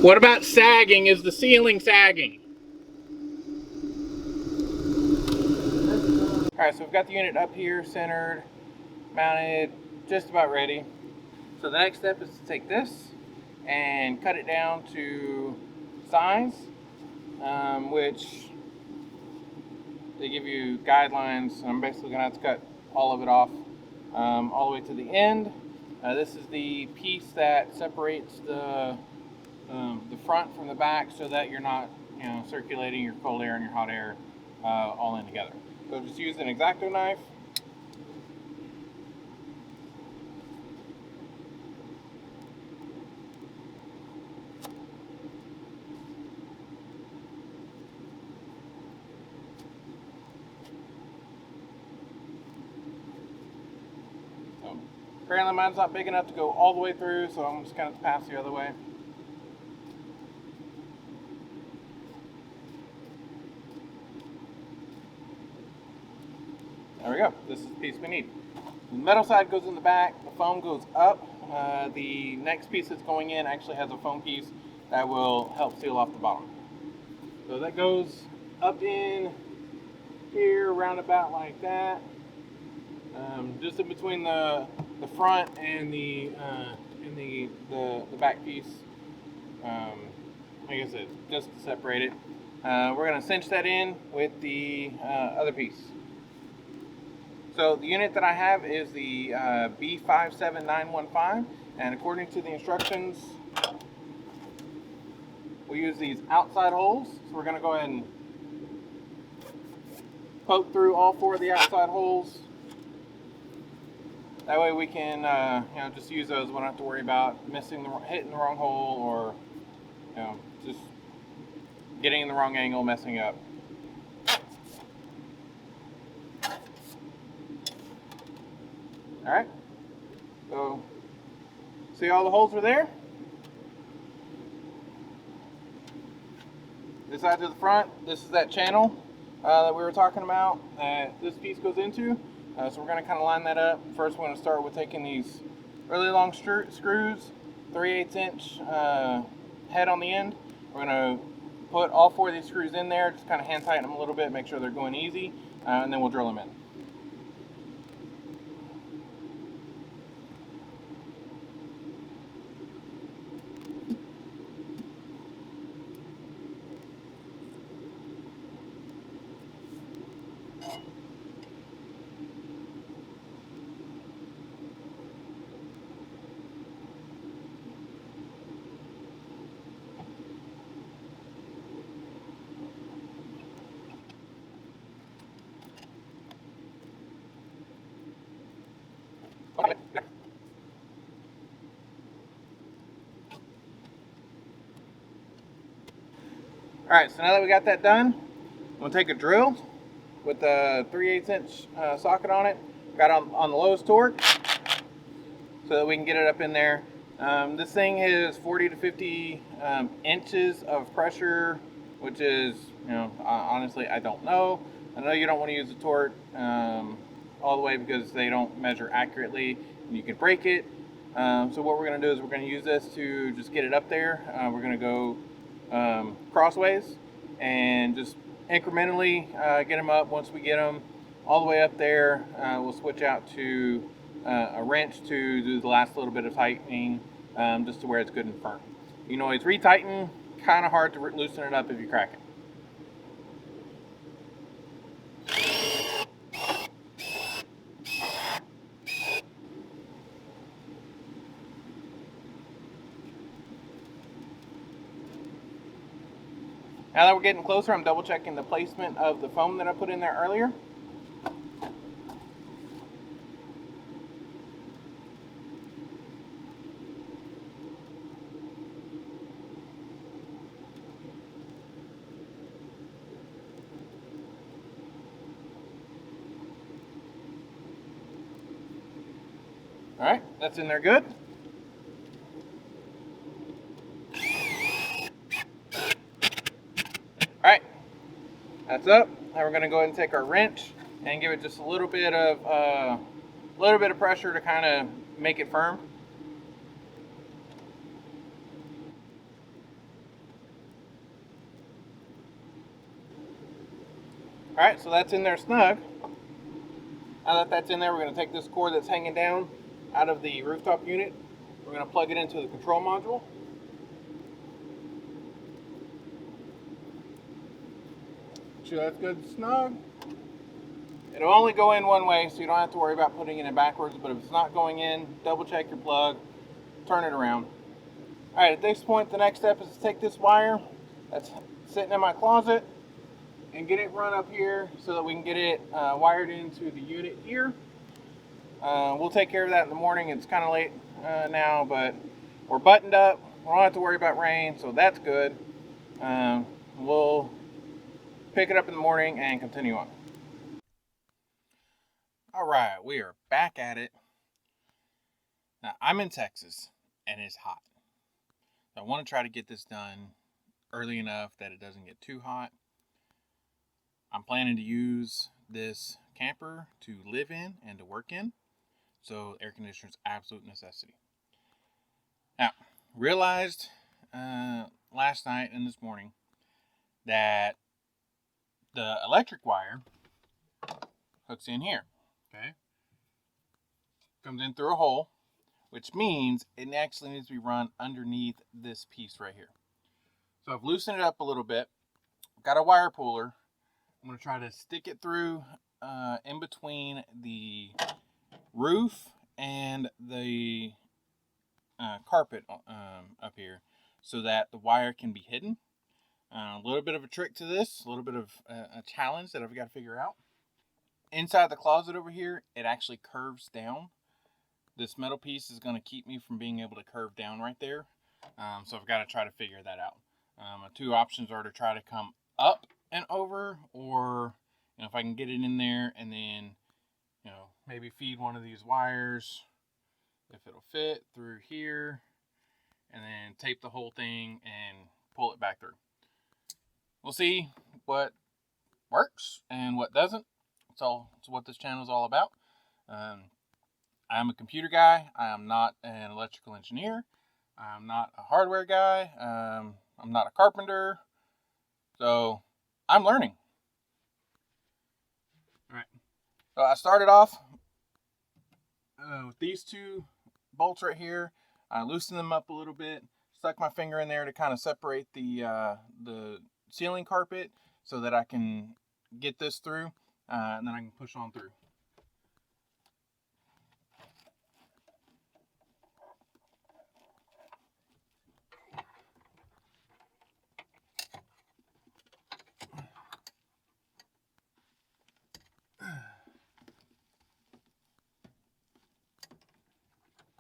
What about sagging? Is the ceiling sagging? All right, so we've got the unit up here, centered, mounted, just about ready. So the next step is to take this and cut it down to size, which they give you guidelines. I'm basically gonna have to cut all of it off, all the way to the end. This is the piece that separates the front from the back, so that you're not, circulating your cold air and your hot air all in together. So just use an X-Acto knife. Apparently mine's not big enough to go all the way through, so I'm just going to pass the other way. There we go. This is the piece we need. The metal side goes in the back, the foam goes up. The next piece that's going in actually has a foam piece that will help seal off the bottom. So that goes up in here, roundabout like that. Just in between the front and the back piece. Like I said, just to separate it. We're going to cinch that in with the other piece. So the unit that I have is the B57915, and according to the instructions, we use these outside holes. So we're going to go ahead and poke through all 4 of the outside holes. That way we can, just use those. We don't have to worry about hitting the wrong hole, or, just getting in the wrong angle, messing up. All right. So, see all the holes are there? This side to the front, this is that channel that we were talking about that this piece goes into. So we're going to kind of line that up. First, we're going to start with taking these really long screws, 3/8 inch head on the end. We're going to put all 4 of these screws in there, just kind of hand tighten them a little bit, make sure they're going easy, and then we'll drill them in. Alright, so now that we got that done, I'm going to take a drill with a 3/8 inch socket on it. Got on the lowest torque so that we can get it up in there. This thing has 40 to 50 inches of pressure, which is, honestly, I don't know. I know you don't want to use the torque all the way because they don't measure accurately and you can break it. So what we're going to do is we're going to use this to just get it up there. We're going to go crossways and just incrementally get them up. Once we get them all the way up there, we'll switch out to a wrench to do the last little bit of tightening, just to where it's good and firm. You can always retighten. Kind of hard to loosen it up if you crack it. Now that we're getting closer, I'm double checking the placement of the foam that I put in there earlier. All right, that's in there good. All right, that's up. Now we're going to go ahead and take our wrench and give it just a little bit of pressure to kind of make it firm. All right, so that's in there snug. Now that that's in there, we're going to take this cord that's hanging down out of the rooftop unit. We're going to plug it into the control module. Sure that's good and snug. It'll only go in one way, so you don't have to worry about putting it in backwards, but if it's not going in, double check your plug, turn it around. All right, at this point, the next step is to take this wire that's sitting in my closet and get it run up here so that we can get it wired into the unit here. We'll take care of that in the morning. It's kind of late now, but we're buttoned up. We don't have to worry about rain, so that's good. We'll pick it up in the morning and continue on. All right, we are back at it. Now, I'm in Texas, and it's hot. I want to try to get this done early enough that it doesn't get too hot. I'm planning to use this camper to live in and to work in, so air conditioner is absolute necessity. Now, realized last night and this morning that the electric wire hooks in here, okay? Comes in through a hole, which means it actually needs to be run underneath this piece right here. So I've loosened it up a little bit, got a wire puller. I'm going to try to stick it through in between the roof and the carpet up here so that the wire can be hidden. A little bit of a trick to this, a little bit of a challenge that I've got to figure out. Inside the closet over here, it actually curves down. This metal piece is going to keep me from being able to curve down right there. So I've got to try to figure that out. My two options are to try to come up and over, or if I can get it in there and then maybe feed one of these wires, if it'll fit, through here, and then tape the whole thing and pull it back through. We'll see what works and what doesn't. It's what this channel is all about. I'm a computer guy. I am not an electrical engineer. I'm not a hardware guy. I'm not a carpenter. So I'm learning. All right. So I started off with these two bolts right here. I loosened them up a little bit. Stuck my finger in there to kind of separate the ceiling carpet so that I can get this through, and then I can push on through.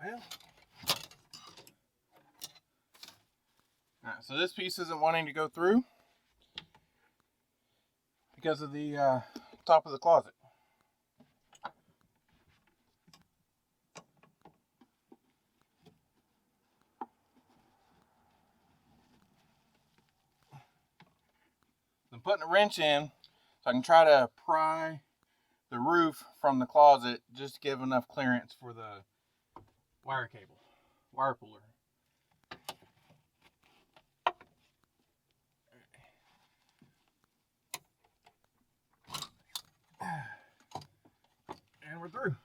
Well. Alright, so this piece isn't wanting to go through because of the top of the closet. I'm putting a wrench in so I can try to pry the roof from the closet just to give enough clearance for the wire puller. And we're through.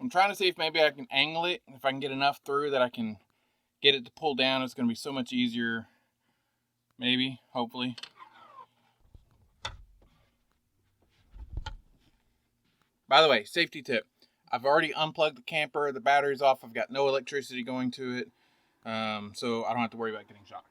I'm trying to see if maybe I can angle it. If I can get enough through that I can get it to pull down, it's going to be so much easier. Maybe, hopefully. By the way, safety tip. I've already unplugged the camper. The battery's off. I've got no electricity going to it. So I don't have to worry about getting shocked.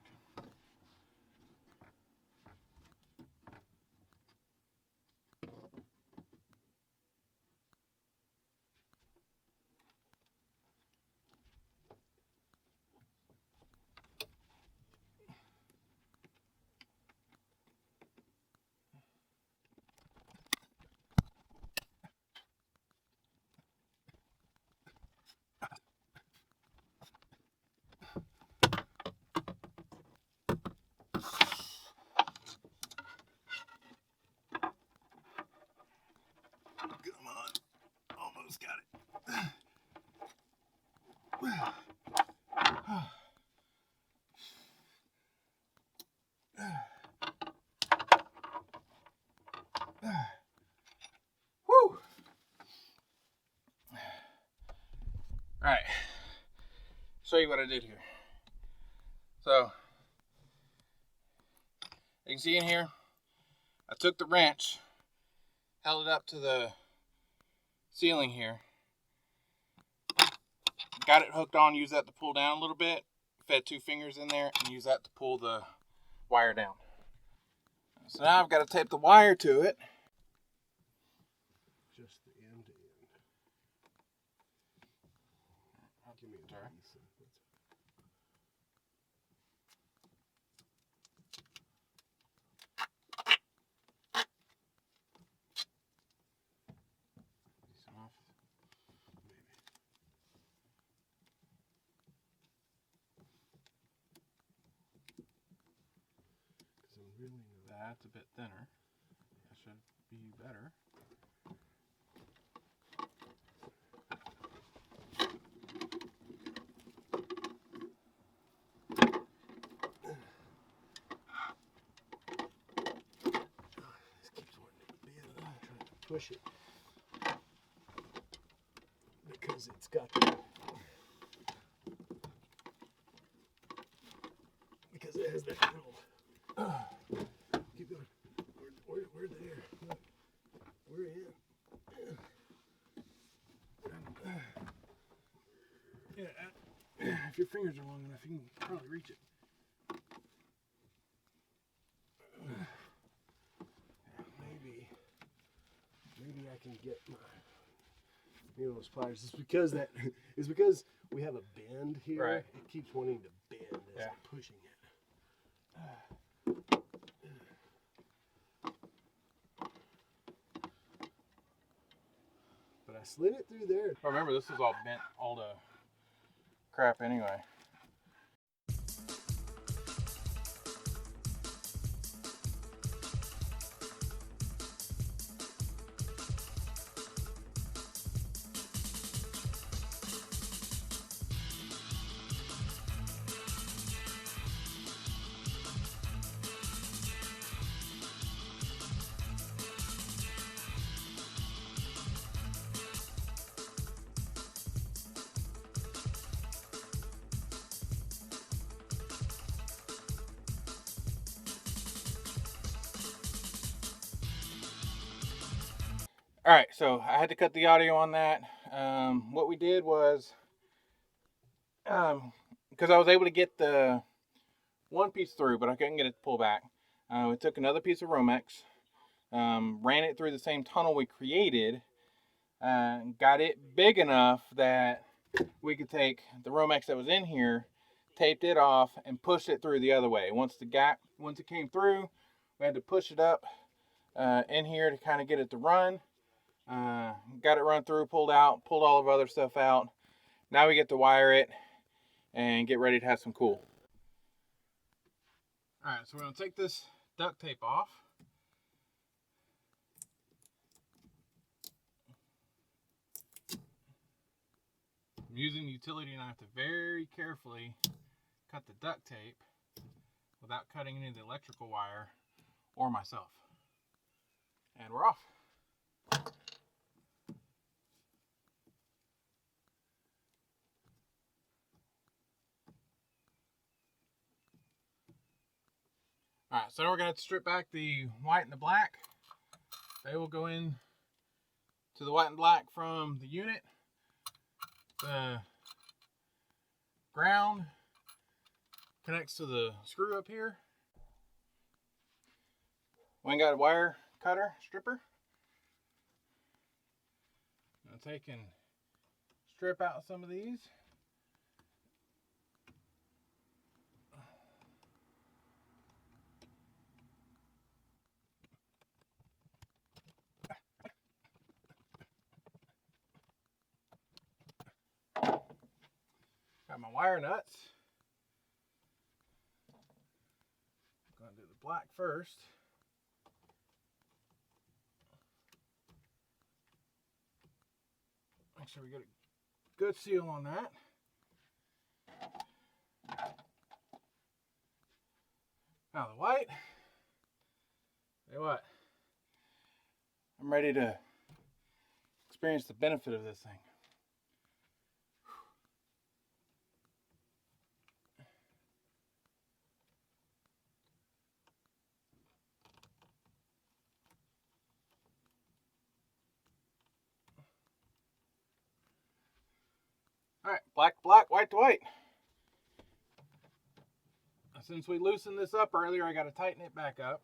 Come on. Almost got it. Whew. Alright. Show you what I did here. So, you can see in here, I took the wrench, held it up to the ceiling here, got it hooked on, used that to pull down a little bit, fed 2 fingers in there, and used that to pull the wire down. So now I've got to tape the wire to it. Just the end to end. Give me a Sorry. piece. Off. Because I'm really not. That's a bit thinner. That should be better. This keeps wanting to bend. I'm trying to push it. Because it's got the, because it has that little, keep going, we're there, look, we're in. Yeah, if your fingers are long enough, you can probably reach it. Maybe I can get my, those pliers. It's because we have a bend here. Right. It keeps wanting to bend as I'm pushing it. But I slid it through there. Remember, this is all bent all to crap anyway. All right, so I had to cut the audio on that. What we did was, because I was able to get the one piece through, but I couldn't get it to pull back. We took another piece of Romex, ran it through the same tunnel we created, got it big enough that we could take the Romex that was in here, taped it off, and pushed it through the other way. Once it came through, we had to push it up in here to kind of get it to run. Got it run through, pulled all of other stuff out. Now we get to wire it and get ready to have some cool. All right, so we're gonna take this duct tape off. I'm using the utility knife to very carefully cut the duct tape without cutting any of the electrical wire or myself. And we're off. All right, so now we're gonna have to strip back the white and the black. They will go in to the white and black from the unit. The ground connects to the screw up here. We ain't got a wire cutter stripper. I'm gonna take and strip out some of these. Got my wire nuts. Gonna do the black first. Make sure we get a good seal on that. Now the white. Say what? I'm ready to experience the benefit of this thing. All right, black to black, white to white. Since we loosened this up earlier, I got to tighten it back up.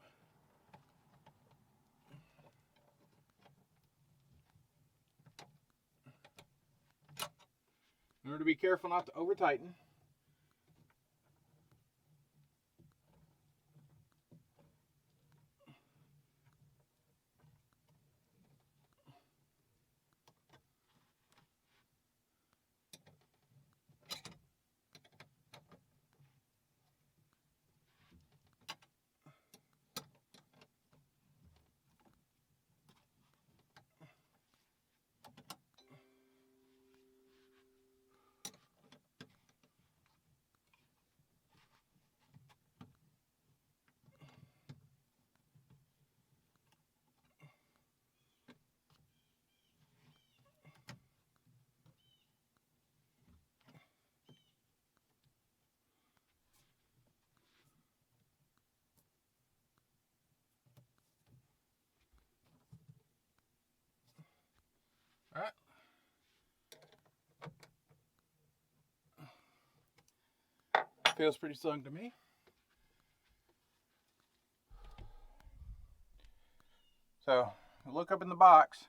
Remember to be careful not to over tighten. All right. Feels pretty snug to me. So look up in the box.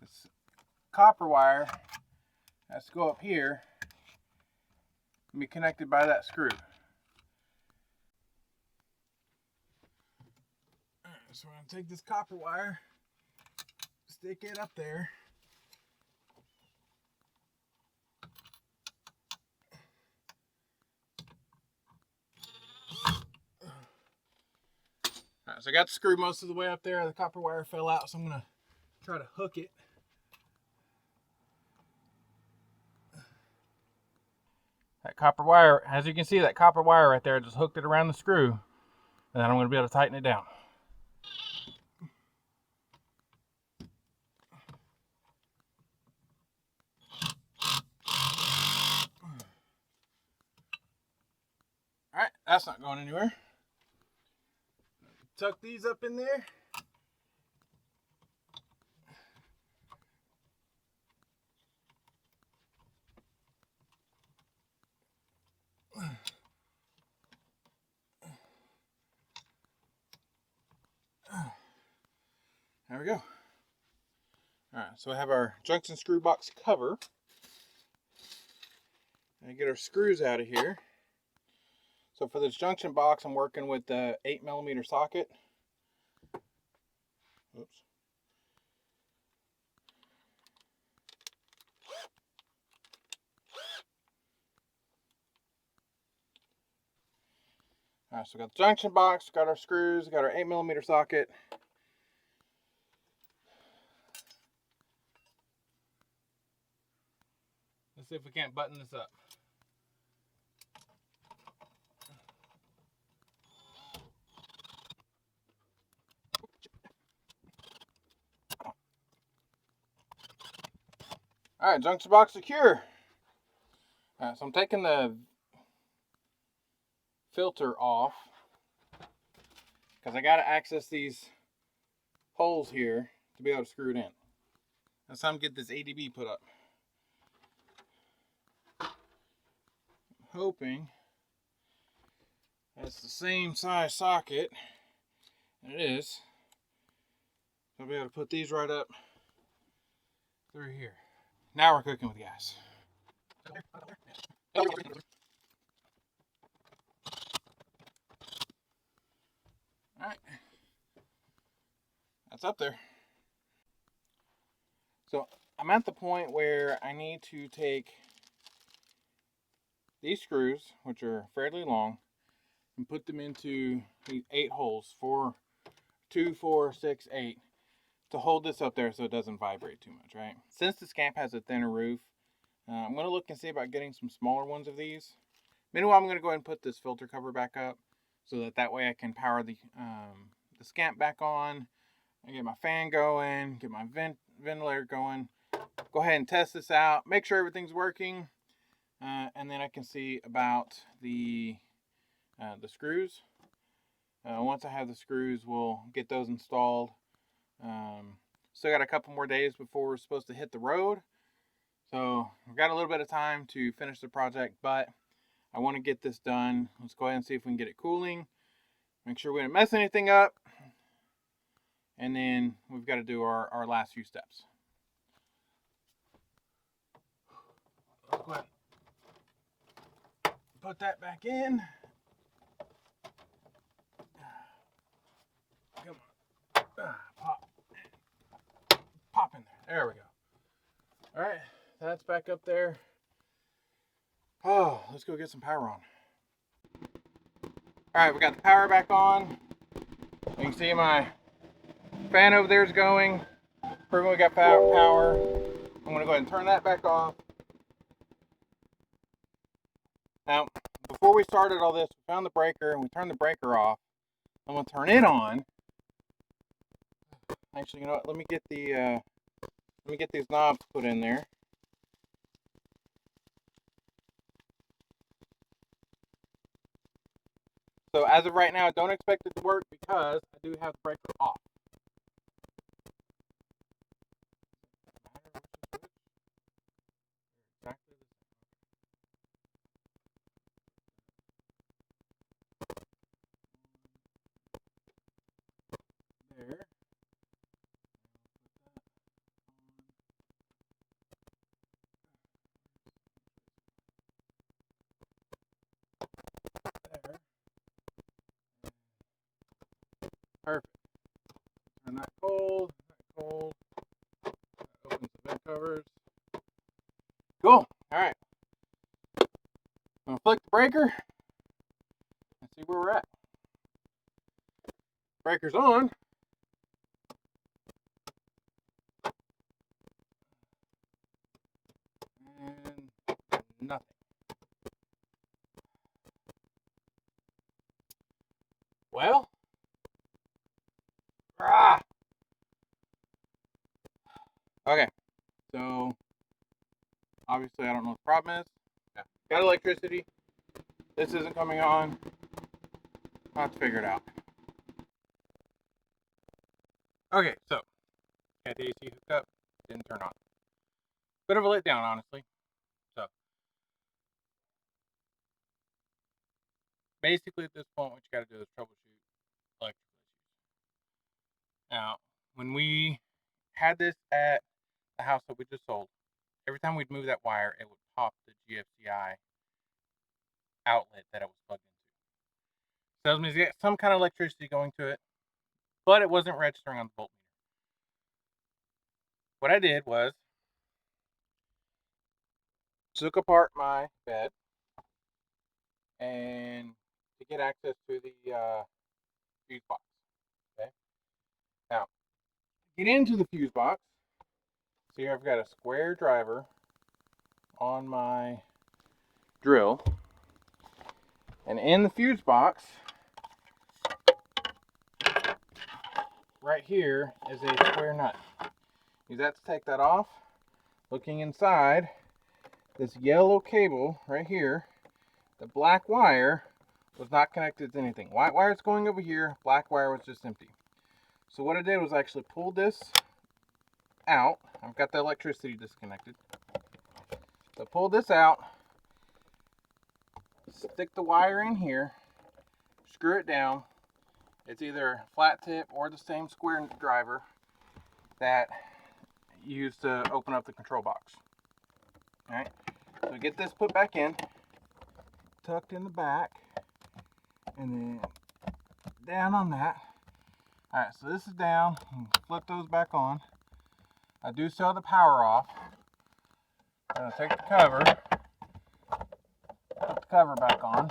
This copper wire has to go up here and be connected by that screw. All right, so we're gonna take this copper wire, stick it up there. Alright, so I got the screw most of the way up there. The copper wire fell out, so I'm going to try to hook it. That copper wire, as you can see, that copper wire right there, I just hooked it around the screw. And then I'm going to be able to tighten it down. Alright, that's not going anywhere. Tuck these up in there. There we go. Alright, so we have our junction screw box cover. And get our screws out of here. So for this junction box, I'm working with the 8mm socket. Oops. Alright, so we got the junction box, got our screws, got our 8mm socket. Let's see if we can't button this up. Alright, junction box secure. Alright, so I'm taking the filter off because I got to access these holes here to be able to screw it in. That's how I'm get this ADB put up. I'm hoping that's the same size socket, and it is. I'll be able to put these right up through here. Now we're cooking with gas. Alright. That's up there. So I'm at the point where I need to take these screws, which are fairly long, and put them into these 8 holes, 2, 4, 6, 8, to hold this up there so it doesn't vibrate too much, right? Since the Scamp has a thinner roof, I'm going to look and see about getting some smaller ones of these. Meanwhile, I'm going to go ahead and put this filter cover back up so that way I can power the Scamp back on, and get my fan going, get my ventilator going, go ahead and test this out, make sure everything's working, and then I can see about the screws. Once I have the screws, we'll get those installed. Still got a couple more days before we're supposed to hit the road, so we've got a little bit of time to finish the project, but I want to get this done. Let's go ahead and see if we can get it cooling, make sure we don't mess anything up, and then we've got to do our last few steps. Let's go ahead and put that back in. Come on. Pop in there. There we go. All right, that's back up there. Oh, let's go get some power on. All right, we got the power back on. You can see my fan over there is going. Proving we got power. I'm gonna go ahead and turn that back off. Now, before we started all this, we found the breaker and we turned the breaker off. I'm gonna turn it on. Actually, you know what? Let me get these knobs put in there. So as of right now, I don't expect it to work because I do have the breaker off. There. Perfect. Turn that cold. That opens the vent covers. Cool. Alright. I'm going to flick the breaker and see where we're at. Breaker's on. And nothing. Well. Okay. So, obviously I don't know what the problem is. Yeah. Got electricity. This isn't coming on. I'll have to figure it out. Okay, so got the AC hookup, didn't turn on. Bit of a letdown, honestly. So basically at this point what you gotta do is troubleshoot electrical issues. Now, when we had this at the house that we just sold, every time we'd move that wire, it would pop the GFCI outlet that it was plugged into. Tells me it's got some kind of electricity going to it, but it wasn't registering on the voltmeter. What I did was took apart my bed and to get access to the fuse box. Okay. Now, get into the fuse box. So here I've got a square driver on my drill, and in the fuse box, right here is a square nut. Use that to take that off. Looking inside, this yellow cable right here, the black wire was not connected to anything. White wire is going over here, black wire was just empty. So what I did was actually pull this out. I've got the electricity disconnected. So pull this out, stick the wire in here, screw it down. It's either flat tip or the same square driver that you use to open up the control box. Alright, so get this put back in, tucked in the back, and then down on that. Alright, so this is down, flip those back on. I do still have the power off. I'm going to take the cover, put the cover back on.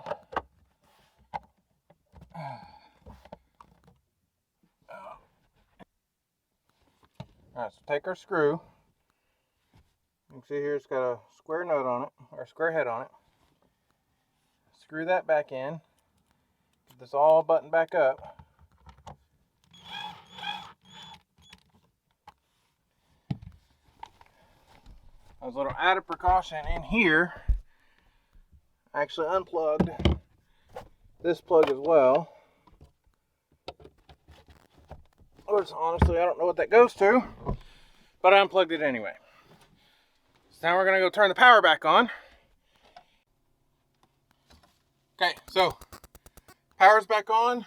Alright, so take our screw. You can see here it's got a square nut on it, or square head on it. Screw that back in. Get this all buttoned back up. As a little added precaution in here, I actually unplugged this plug as well. Which honestly I don't know what that goes to, but I unplugged it anyway. So now we're gonna go turn the power back on. Okay, so power's back on.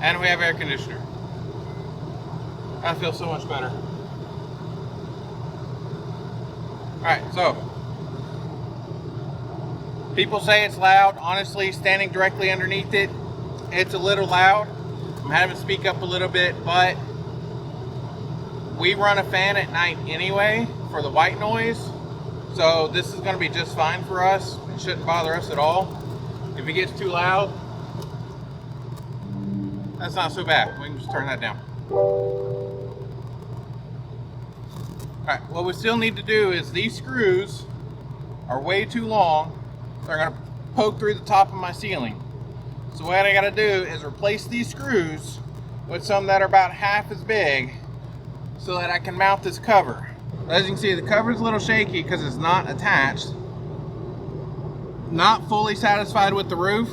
And we have air conditioner. I feel so much better. Alright, so people say it's loud. Honestly, standing directly underneath it, it's a little loud. I'm having to speak up a little bit, but we run a fan at night anyway for the white noise. So this is going to be just fine for us. It shouldn't bother us at all. If it gets too loud, that's not so bad. We can just turn that down. Alright, what we still need to do is these screws are way too long. They're going to poke through the top of my ceiling. So what I got to do is replace these screws with some that are about half as big so that I can mount this cover. As you can see, the cover is a little shaky because it's not attached. Not fully satisfied with the roof.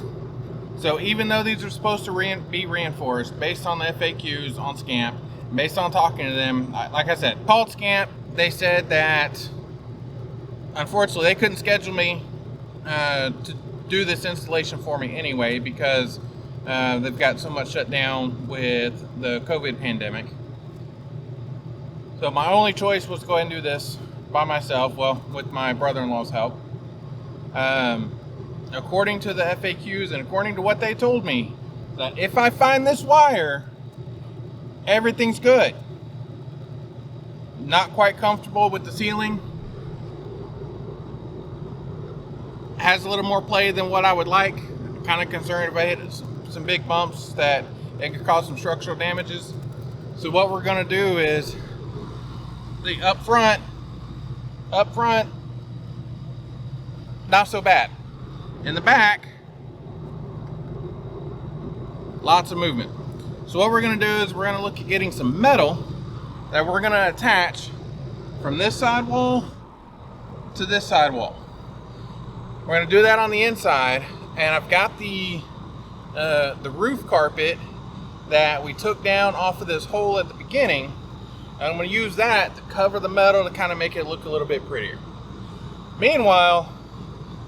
So even though these are supposed to be reinforced based on the FAQs on Scamp, based on talking to them, like I said, called Scamp. They said that unfortunately they couldn't schedule me to do this installation for me anyway because they've got so much shut down with the COVID pandemic. So my only choice was to go ahead and do this by myself, well, with my brother-in-law's help. According to the FAQs and according to what they told me, that if I find this wire, everything's good. Not quite comfortable with the ceiling. Has a little more play than what I would like. Kind of concerned if I hit some big bumps that it could cause some structural damages. So what we're going to do is the up front, not so bad. In the back, lots of movement. So what we're going to do is we're going to look at getting some metal that we're going to attach from this side wall to this side wall. We're going to do that on the inside, and I've got the roof carpet that we took down off of this hole at the beginning, and I'm going to use that to cover the metal to kind of make it look a little bit prettier. Meanwhile,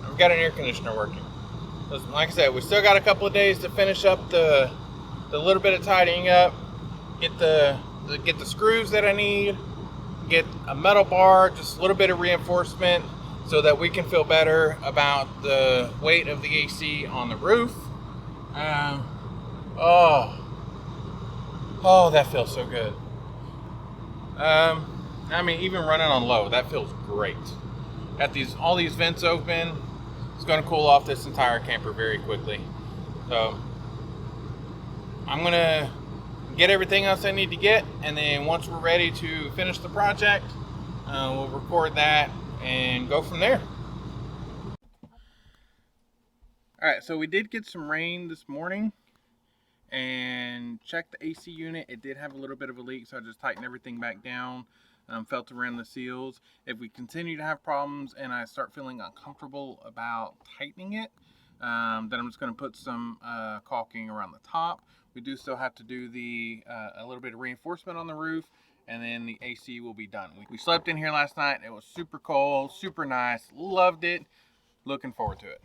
I've got an air conditioner working. Like I said, we still got a couple of days to finish up the little bit of tidying up, get the screws that I need, get a metal bar, just a little bit of reinforcement so that we can feel better about the weight of the AC on the roof. Oh, that feels so good. I mean, even running on low, that feels great. Got all these vents open. It's going to cool off this entire camper very quickly. So I'm going to get everything else I need to get, and then once we're ready to finish the project, we'll record that and go from there. Alright, so we did get some rain this morning and checked the AC unit. It did have a little bit of a leak, so I just tightened everything back down, felt around the seals. If we continue to have problems and I start feeling uncomfortable about tightening it, then I'm just going to put some caulking around the top. We do still have to do a little bit of reinforcement on the roof, and then the AC will be done. We slept in here last night. It was super cold, super nice, loved it. Looking forward to it.